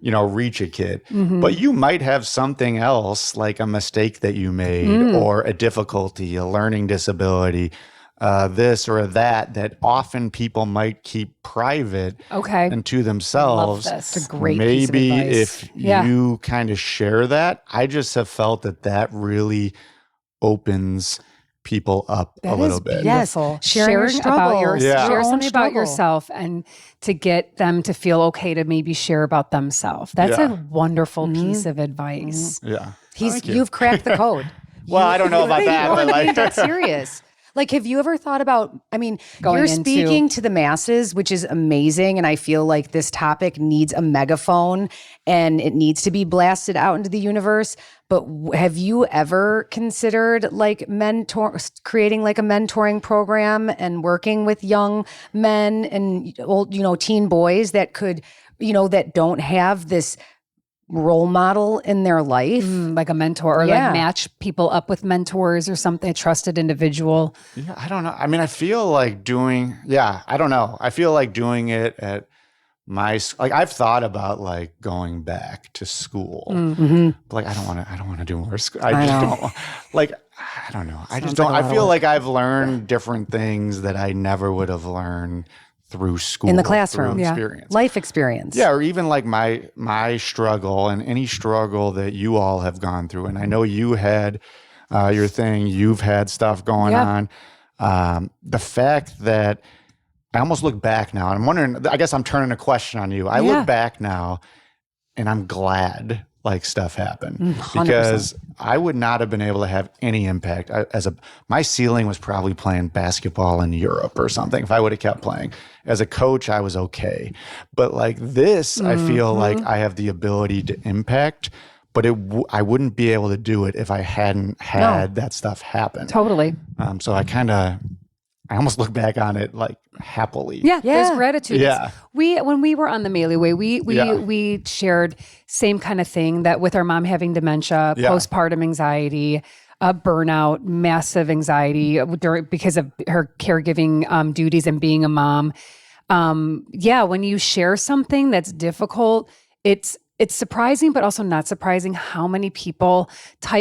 reach a kid, but you might have something else like a mistake that you made or a difficulty, a learning disability, this or that often people might keep private and to themselves. Love this. It's a great Maybe piece of advice. if you kind of share that, I just have felt that really opens people up a little bit. Yes, sharing about share something about struggle. yourself and to get them to feel okay to maybe share about themselves. That's a wonderful piece of advice. Yeah. You've cracked the code. Well, I don't know about that, No, but I mean, like that's serious. Like, have you ever thought about, you're speaking to the masses, which is amazing. And I feel like this topic needs a megaphone and it needs to be blasted out into the universe. But have you ever considered like creating like a mentoring program and working with young men and old, teen boys that could, that don't have this role model in their life, like a mentor or like match people up with mentors or something, a trusted individual? Yeah, I don't know. I mean, I feel like I don't know. I feel like doing it at I've thought about like going back to school, but like, I don't want to do more school. I just don't like, I don't know. I just don't, I feel like I've learned different things that I never would have learned through school, in the classroom, experience. Life experience. Yeah, or even like my struggle and any struggle that you all have gone through. And I know you had your thing, you've had stuff going on. The fact that I almost look back now, and I'm wondering, I guess I'm turning a question on you. I look back now and I'm glad like stuff happened 100%. because I would not have been able to have any impact. My ceiling was probably playing basketball in Europe or something. If I would have kept playing as a coach, I was okay. But like this, I feel like I have the ability to impact, but I wouldn't be able to do it if I hadn't had that stuff happen. Totally. So I almost look back on it like happily. Yeah, there's gratitude. Yeah. When we were on the Maley Way, we shared same kind of thing, that with our mom having dementia, postpartum anxiety, burnout, massive anxiety because of her caregiving duties and being a mom. When you share something that's difficult, it's surprising, but also not surprising how many people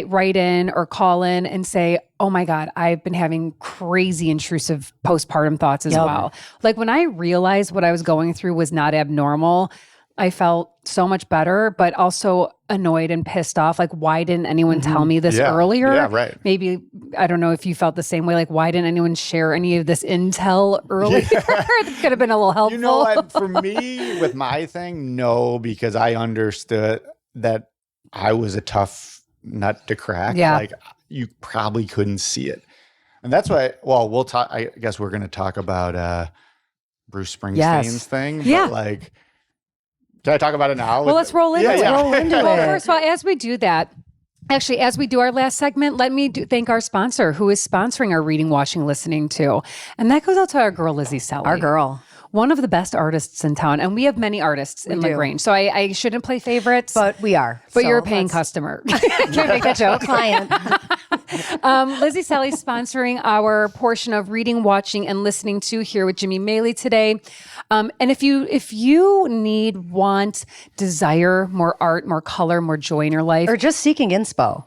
write in or call in and say, oh my God, I've been having crazy intrusive postpartum thoughts as well. Like when I realized what I was going through was not abnormal, I felt so much better, but also annoyed and pissed off. Like, why didn't anyone tell me this earlier? Yeah, right. Maybe, I don't know if you felt the same way. Like, why didn't anyone share any of this intel earlier? It could have been a little helpful. You know what? For me, with my thing, no, because I understood that I was a tough nut to crack. Yeah. Like, you probably couldn't see it. And that's why, we'll talk, I guess we're going to talk about Bruce Springsteen's thing. Yeah. But like, can I talk about it now? Well, let's roll into it. Roll into it. Well, first of all, as we do that, actually, as we do our last segment, let me thank our sponsor who is sponsoring our Reading, Watching, Listening to. And that goes out to our girl, Lizzie Selly. Our girl. One of the best artists in town. And we have many artists in LaGrange. So I shouldn't play favorites. But we are. But you're a paying customer. Can I make that joke? Client. Lizzie Selly's sponsoring our portion of Reading, Watching, and Listening to here with Jimmy Maley today. And if you need, want, desire more art, more color, more joy in your life, Or just seeking inspo.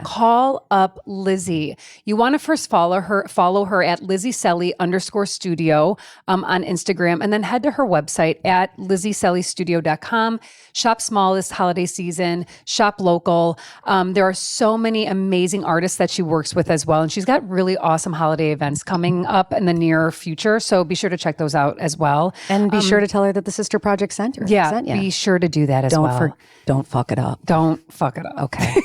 Call up Lizzie. You want to first follow her at LizzieSelly_studio on Instagram, and then head to her website at LizzieSellyStudio.com. Shop small this holiday season. Shop local. There are so many amazing artists that she works with as well. And she's got really awesome holiday events coming up in the near future. So be sure to check those out as well. And be sure to tell her that the Sister Project sent her. Yeah, sent ya. be sure to do that as well. Don't fuck it up. Don't fuck it up. Okay.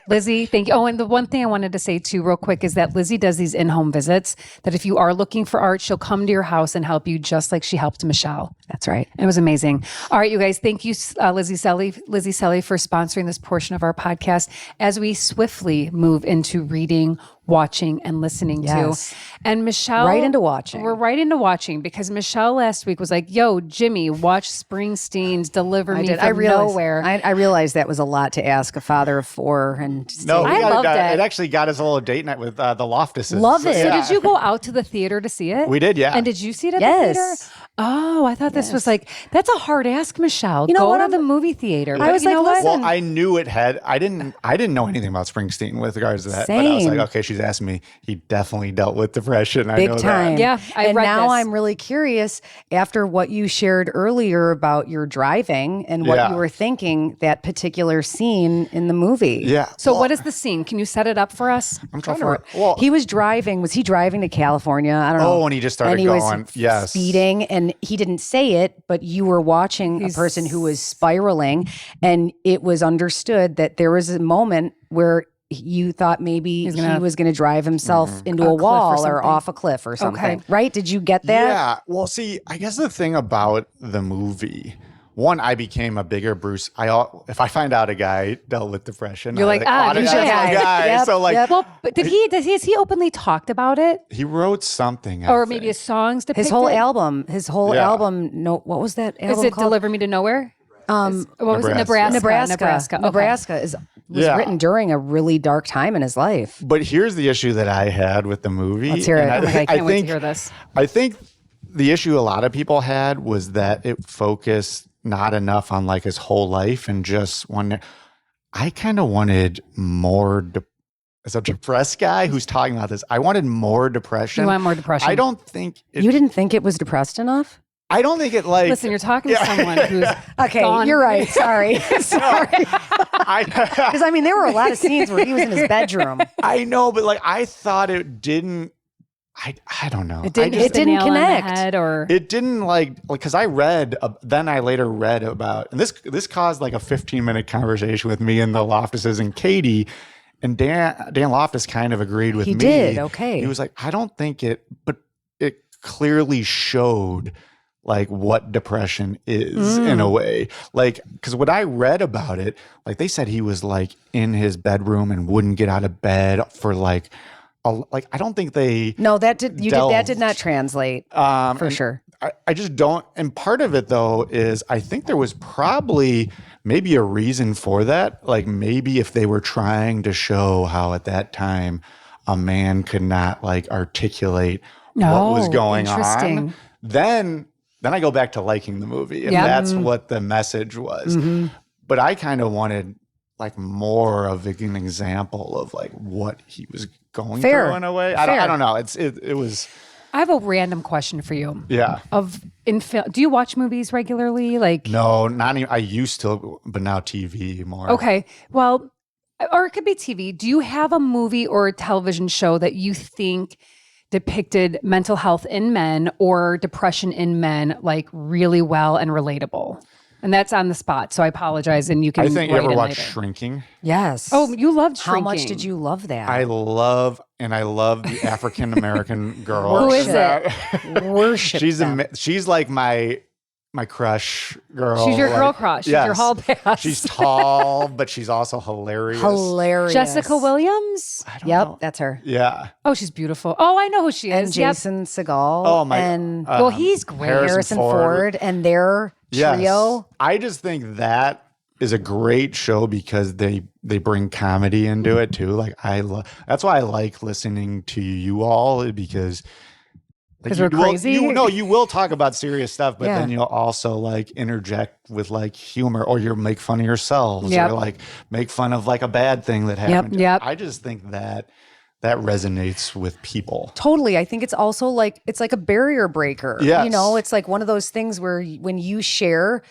Lizzie, thank you. Oh, and the one thing I wanted to say too, real quick, is that Lizzie does these in-home visits, that if you are looking for art, she'll come to your house and help you just like she helped Michelle. That's right. It was amazing. All right, you guys, thank you, Lizzie Selly, for sponsoring this portion of our podcast as we swiftly move into reading, watching, and listening Yes. to. And Michelle, Right into watching. We're right into watching because Michelle last week was like, "Yo, Jimmy, watch Springsteen's Deliver Me from Nowhere." I realized that was a lot to ask a father of four. And No, I loved it. It actually got us a little date night with the Loftuses. Love it. So Yeah. did you go out to the theater to see it? We did, yeah. And did you see it at Yes. the theater? Oh, I thought this was like, that's a hard ask, Michelle. You know go what? to the movie theater. I But was you like, know what? listen. Well, I knew it had. I didn't know anything about Springsteen with regards to that. But I was Same. like, okay, she's asking me. He definitely dealt with depression. I Big know time. that. Yeah, I and read now this. I'm really curious after what you shared earlier about your driving and what Yeah. you were thinking, that particular scene in the movie. Yeah. So Well, what is the scene? Can you set it up for us? I'm trying to. Well, He was driving. Was he driving to California? I don't know. Oh, and he just started and he going, was yes. speeding, and he didn't say it, but you were watching a person who was spiraling, and it was understood that there was a moment where you thought maybe he was going to drive himself into a cliff or wall or something. off a cliff or something. Okay. Right? Did you get that? Yeah. Well, see, I guess the thing about the movie, one, I became a bigger Bruce. If I find out a guy dealt with depression, You're like, that's he's my the guy. guy. Yep, So like, yep. Well, but has he openly talked about it? he wrote something, I Or maybe think. his songs depict His whole it? album. Yeah. No, what was that album Is it called? Deliver Me to Nowhere? What was it? Nebraska. Nebraska. Okay. Nebraska was Yeah. written during a really dark time in his life. But here's the issue that I had with the movie. Let's hear it. and Oh my God, I can't wait to think- hear this. I think the issue a lot of people had was that it focused not enough on like his whole life and just one. I kind of wanted more. As a depressed guy who's talking about this, I wanted more depression. You want more depression? I don't think You didn't think it was depressed enough? I don't think it like. Listen, you're talking to someone who's Okay, gone. you're right. Sorry. Sorry. I, Because I mean, there were a lot of scenes where he was in his bedroom. I know, but like I thought it didn't. I don't know. It didn't, I hit just, the didn't nail on the connect. head, or it didn't like because I read. Then I later read about, and this caused like a 15-minute conversation with me and the Loftuses and Katie. And Dan Loftus kind of agreed with He me. did, okay. He was like, I don't think it, but it clearly showed like what depression is in a way. Like, because what I read about it, like they said he was like in his bedroom and wouldn't get out of bed for like I don't think they No, that did delved. not translate for and sure. I just don't. And part of it though is I think there was probably maybe a reason for that. Like maybe if they were trying to show how at that time a man could not like articulate what was going interesting. on, then I go back to liking the movie. And Yeah. that's what the message was. But I kind of wanted like more of an example of like what he was going Fair. through in a way. Fair. I don't know. It was, I have a random question for you. yeah. Do you watch movies regularly? Like, No, not even. I used to, but now TV more. okay, well, or it could be TV. Do you have a movie or a television show that you think depicted mental health in men or depression in men like really well and relatable? And that's on the spot, so I apologize. And you can. I think you write ever in watched later. Shrinking? Yes. Oh, you loved Shrinking. How much did you love that? I love the African American girl. Who is it? Worship She's them. she's like my crush girl. She's your like, girl crush. She's your yes. hall pass. She's tall, but she's also hilarious. Hilarious. Jessica Williams. I don't Yep, know. that's her. Yeah. Oh, she's beautiful. Oh, I know who she And is. Yep. Jason Segal. Oh my. And Well, he's great. Harrison Ford and their Yes. trio. I just think that is a great show because they bring comedy into it too. Like that's why I like listening to you all because like, 'Cause we're you will- crazy? you will talk about serious stuff, but Yeah. then you'll also like interject with like humor or you'll make fun of yourselves Yep. or like make fun of like a bad thing that happened. yep. I just think that resonates with people. Totally. I think it's also like it's like a barrier breaker. Yes. You know, it's like one of those things where when you share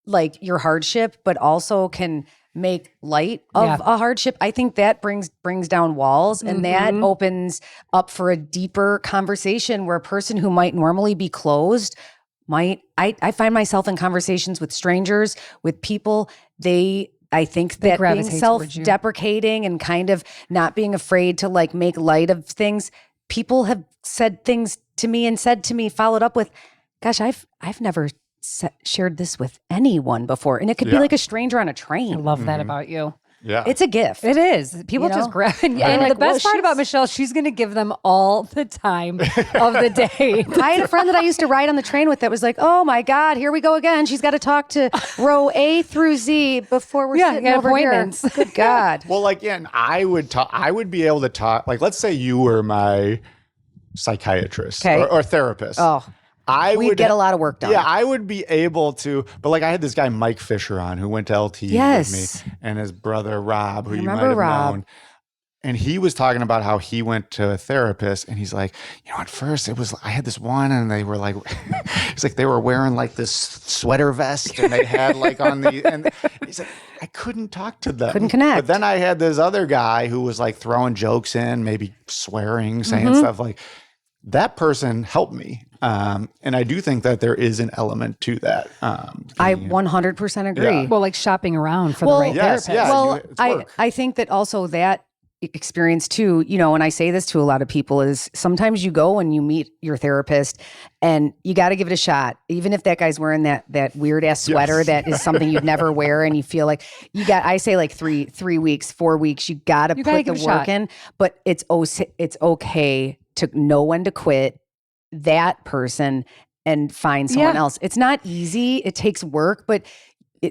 like your hardship, but also can make light of Yeah. a hardship. I think that brings down walls, and that Mhm. opens up for a deeper conversation where a person who might normally be closed might. I find myself in conversations with strangers, with people. I think They that being gravitate towards you. self-deprecating and kind of not being afraid to like make light of things. People have said things to me and said to me, followed up with, "Gosh, I've never shared this with anyone before," and it could be Yeah. like a stranger on a I train. love that about you. Yeah. It's a gift. It is. People You just know? grab. And I'm the like, best well, part about she's- Michelle, she's going to give them all the time of the day. I had a friend that I used to ride on the train with that was like, "Oh my God, here we go again. She's got to talk to row A through Z before we're sitting got over appointments. here." Good God. Well, like, yeah, and I would be able to talk, like, let's say you were my psychiatrist Okay. or therapist. Oh, I we'd would get a lot of work done. Yeah, I would be able to, but like I had this guy Mike Fisher on who went to LT Yes. with me, and his brother Rob, who you might remember have Rob. known. And he was talking about how he went to a therapist, and he's like, at first it was I had this one, and they were like, he's like they were wearing like this sweater vest, and they had like on the, and he's like, I couldn't talk to them, Couldn't connect. But then I had this other guy who was like throwing jokes in, maybe swearing, saying Mm-hmm. stuff like. That person helped me. And I do think that there is an element to that. I 100% agree. Yeah. Well, like shopping around for the right Yes, therapist. yeah. Well, it's work. I think that also that experience too, and I say this to a lot of people, is sometimes you go and you meet your therapist and you got to give it a shot. Even if that guy's wearing that weird ass sweater that is something you'd never wear, and you feel like I say like 3 weeks, 4 weeks, you got to You gotta put the give it a work shot. in, but it's okay to know when to quit that person and find someone Yeah. else. It's not easy. It takes work, but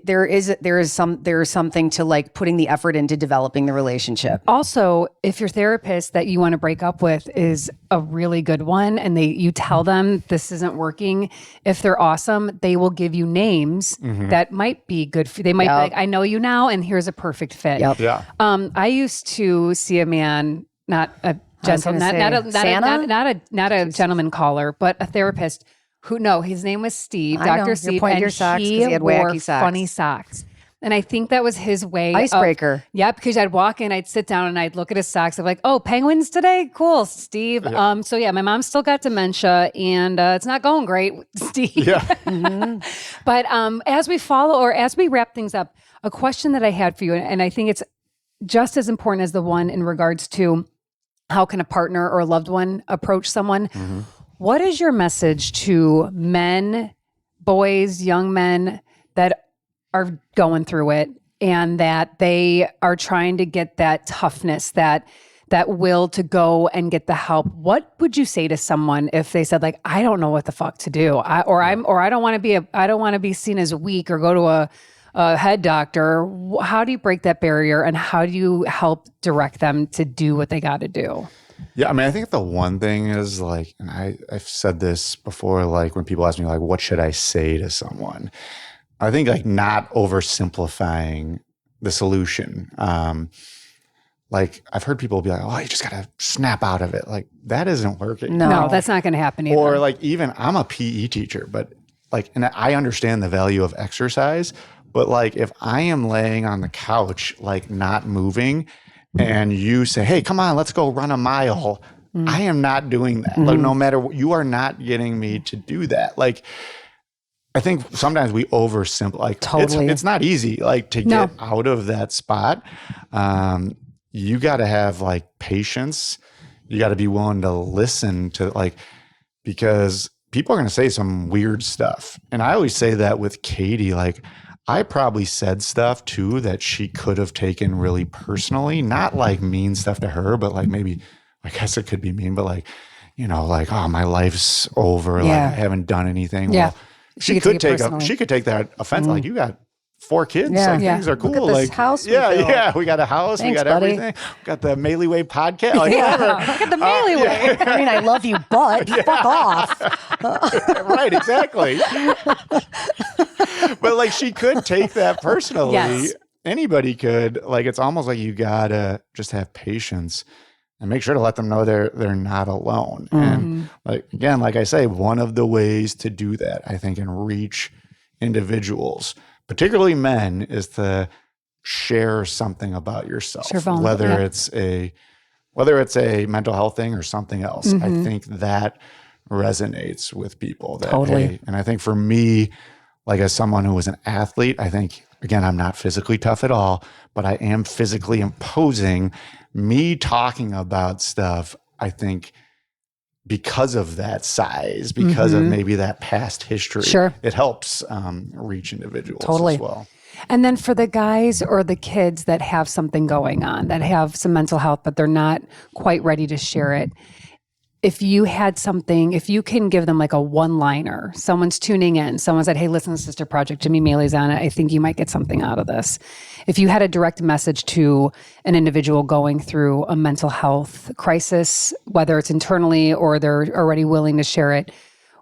there is something to like putting the effort into developing the relationship. Also, if your therapist that you want to break up with is a really good one and you tell them this isn't working, if they're awesome, they will give you names that might be good for they might be Yep. like, I know you now and here's a perfect fit. Yep. Yeah. I used to see a man, not a gentleman, gonna say, Santa? not a gentleman caller, but a therapist who, no, his name was Steve, I know. Dr. You're Steve, pointing and to your socks 'cause he he had wore wacky socks. funny socks. And I think that was his way of- Icebreaker. yeah, because I'd walk in, I'd sit down and I'd look at his socks. I'm like, oh, penguins today? Cool, Steve. So yeah, my mom's still got dementia and it's not going great, Steve. Yeah. But as we wrap things up, a question that I had for you, and I think it's just as important as the one in regards to how can a partner or a loved one approach someone? What is your message to men, boys, young men that are going through it and that they are trying to get that toughness, that will to go and get the help? What would you say to someone if they said like, I don't know what the fuck to do, I don't want to be seen as weak or go to a head doctor? How do you break that barrier and how do you help direct them to do what they got to do? Yeah, I mean, I think the one thing is like, and I've said this before, like when people ask me like, what should I say to someone? I think like not oversimplifying the solution. Like I've heard people be like, oh, you just got to snap out of it. Like that isn't working. No, that's not going to happen either. Or like even I'm a PE teacher, but like, and I understand the value of exercise, but like if I am laying on the couch, like not moving, and you say, hey, come on, let's go run a mile. I am not doing that. Like no matter what, you are not getting me to do that. Like I think sometimes we oversimplify. Like Totally. it's not easy like to get out of that spot. You got to have like patience. You got to be willing to listen to like, because people are going to say some weird stuff. And I always say that with Katie, like I probably said stuff too that she could have taken really personally, not like mean stuff to her, but like maybe, I guess it could be mean, but like, like, oh, my life's over. Like I haven't done anything. Yeah. Well, she could take that offense. Mm-hmm. Like you got 4 kids. Yeah. Like Yeah. things are cool. Look at this like house we yeah, built. yeah. We got a house. Thanks, we got buddy. everything. We got the Maley Way Podcast. Like whatever. Look at the Maley Way. I mean, I love you, but fuck off. Right, exactly. But like she could take that personally. Yes. Anybody could. Like it's almost like you gotta just have patience and make sure to let them know they're not alone. And like again, like I say, one of the ways to do that, I think, and reach individuals, particularly men, is to share something about yourself, Share vulnerable- whether it's a mental health thing or something else. I Mm-hmm. think that resonates with people. That, Totally. hey, and I think for me, like as someone who was an athlete, I think, again, I'm not physically tough at all, but I am physically imposing. Me talking about stuff, I think, because of that size, because of maybe that past history, Sure. it helps reach individuals Totally. as well. And then for the guys or the kids that have something going on, that have some mental health, but they're not quite ready to share it, if you had something, if you can give them like a one-liner, someone's tuning in, someone said, hey, listen to Sister Project, Jimmy Maley's on it, I think you might get something out of this. If you had a direct message to an individual going through a mental health crisis, whether it's internally or they're already willing to share it,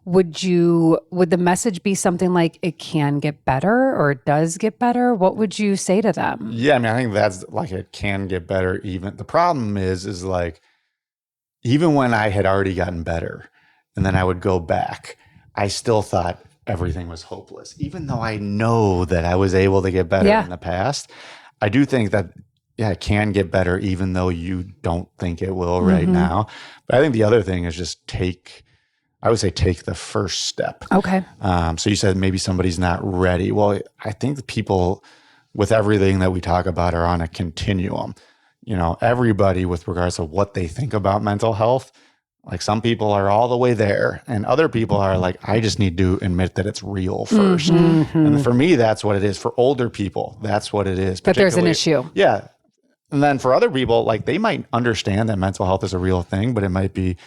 would the message be something like it can get better or it does get better? What would you say to them? Yeah, I mean, I think that's like, it can get better even. The problem is like, even when I had already gotten better and then I would go back, I still thought everything was hopeless. Even though I know that I was able to get better Yeah. in the past, I do think that, yeah, it can get better even though you don't think it will right now. But I think the other thing is just take the first step. Okay. So you said maybe somebody's not ready. Well, I think the people with everything that we talk about are on a continuum. You know, everybody with regards to what they think about mental health, like some people are all the way there and other people are like, I just need to admit that it's real first. And for me, that's what it is. For older people, that's what it is. But there's an particularly- issue. Yeah. And then for other people, like they might understand that mental health is a real thing, but it might be,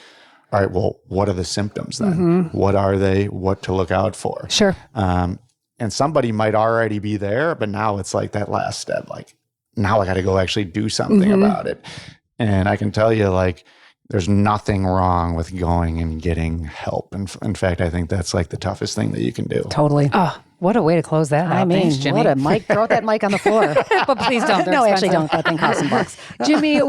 all right, well, what are the symptoms then? What are they? What to look out for? Sure. And somebody might already be there, but now it's like that last step, like now I got to go actually do something about it. And I can tell you, like, there's nothing wrong with going and getting help. And in fact, I think that's like the toughest thing that you can do. Totally. Oh, what a way to close that I out. mean, Thanks, Jimmy. what a mic. Throw that mic on the floor. But please don't. They're No, actually expensive. don't. That thing costs some bucks. Jimmy,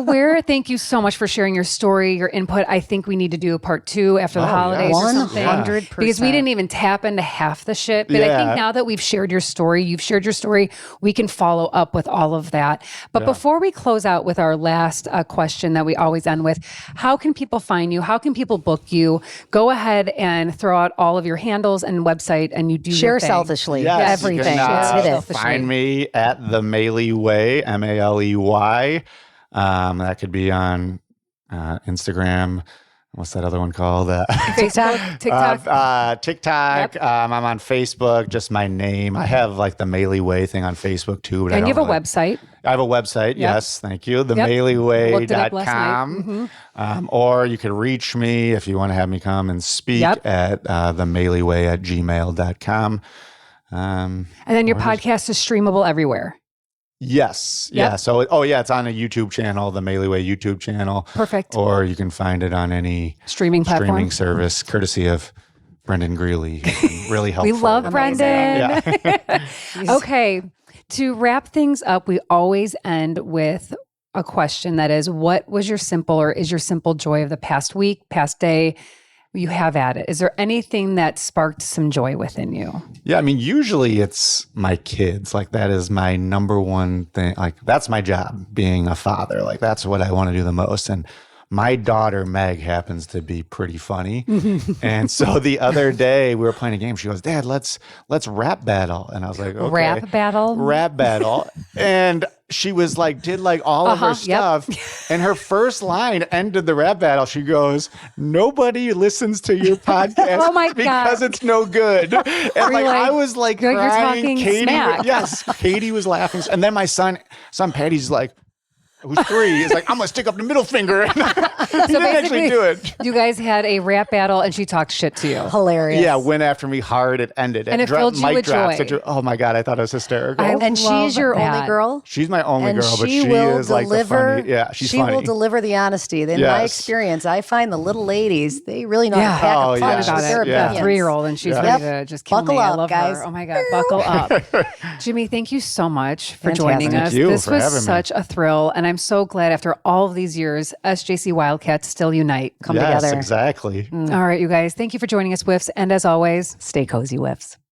thank you so much for sharing your story, your input. I think we need to do a part 2 after the Oh, holidays yes. or something. 100%. Because we didn't even tap into half the shit. But I Yeah. think now that we've shared your story, you've shared your story, we can follow up with all of that. But before we close out with our last question that we always end with, how can people find you? How can people book you? Go ahead and throw out all of your handles and website and you do your Share thing. selfishly. Yes, you Everything. can, Let's hit it. find me at the Maley Way, Maley. That could be on Instagram. What's that other one called? Facebook, TikTok. TikTok. I'm on Facebook, just my name. I have like the Maley Way thing on Facebook too. But And you have a website. I have a website. Yes, thank you. TheMaleyWay.com. Or you could reach me if you want to have me come and speak at TheMaleyWay@gmail.com. And then your podcast is streamable everywhere. Yes. Yep. Yeah. So, it's on a YouTube channel, the Maley Way YouTube channel. Perfect. Or you can find it on any Streaming platform. streaming service, courtesy of Brendan Greeley. Really helpful. We love with Brendan. Yeah. Okay. To wrap things up, we always end with a question that is, what was your simple or is your simple joy of the past week, past day? You have at it. Is there anything that sparked some joy within you? Yeah. I mean, usually it's my kids. Like that is my number one thing. Like that's my job, being a father. Like that's what I want to do the most. And my daughter, Meg, happens to be pretty funny. And so the other day we were playing a game. She goes, Dad, let's rap battle. And I was like, okay. Rap battle? Rap battle. And she was like, did like all of her stuff. And her first line ended the rap battle. She goes, nobody listens to your podcast Oh my God. because it's no good. And like, I was like you're crying. talking Katie, smack. yes, Katie was laughing. And then my son Patty's like, who's 3, is like, I'm going to stick up the middle finger. He didn't actually do it. You guys had a rap battle and she talked shit to you. Hilarious. Yeah, went after me hard. It ended. And it filled you with joy. Oh my God, I thought it was hysterical. And she's your love only that. girl? She's my only And girl, but she she will is like the deliver. funny. Yeah, she's she funny. will deliver the honesty. In my Yes. experience, I find the little ladies, they really know how to pack Oh, a yeah. punch About with their it. Yeah. opinions. 3-year-old and she's Yeah. ready Yep. to just kill Buckle me. I up, love guys. her. Oh my God, buckle up. Jimmy, thank you so much for Fantastic. joining Thank us. you This for was having me. such a thrill. And I'm so glad after all of these years, SJC Wildcats still unite. Come Yes, together. exactly. All right, you guys, thank you for joining us, Whiffs. And as always, Stay cozy, whiffs.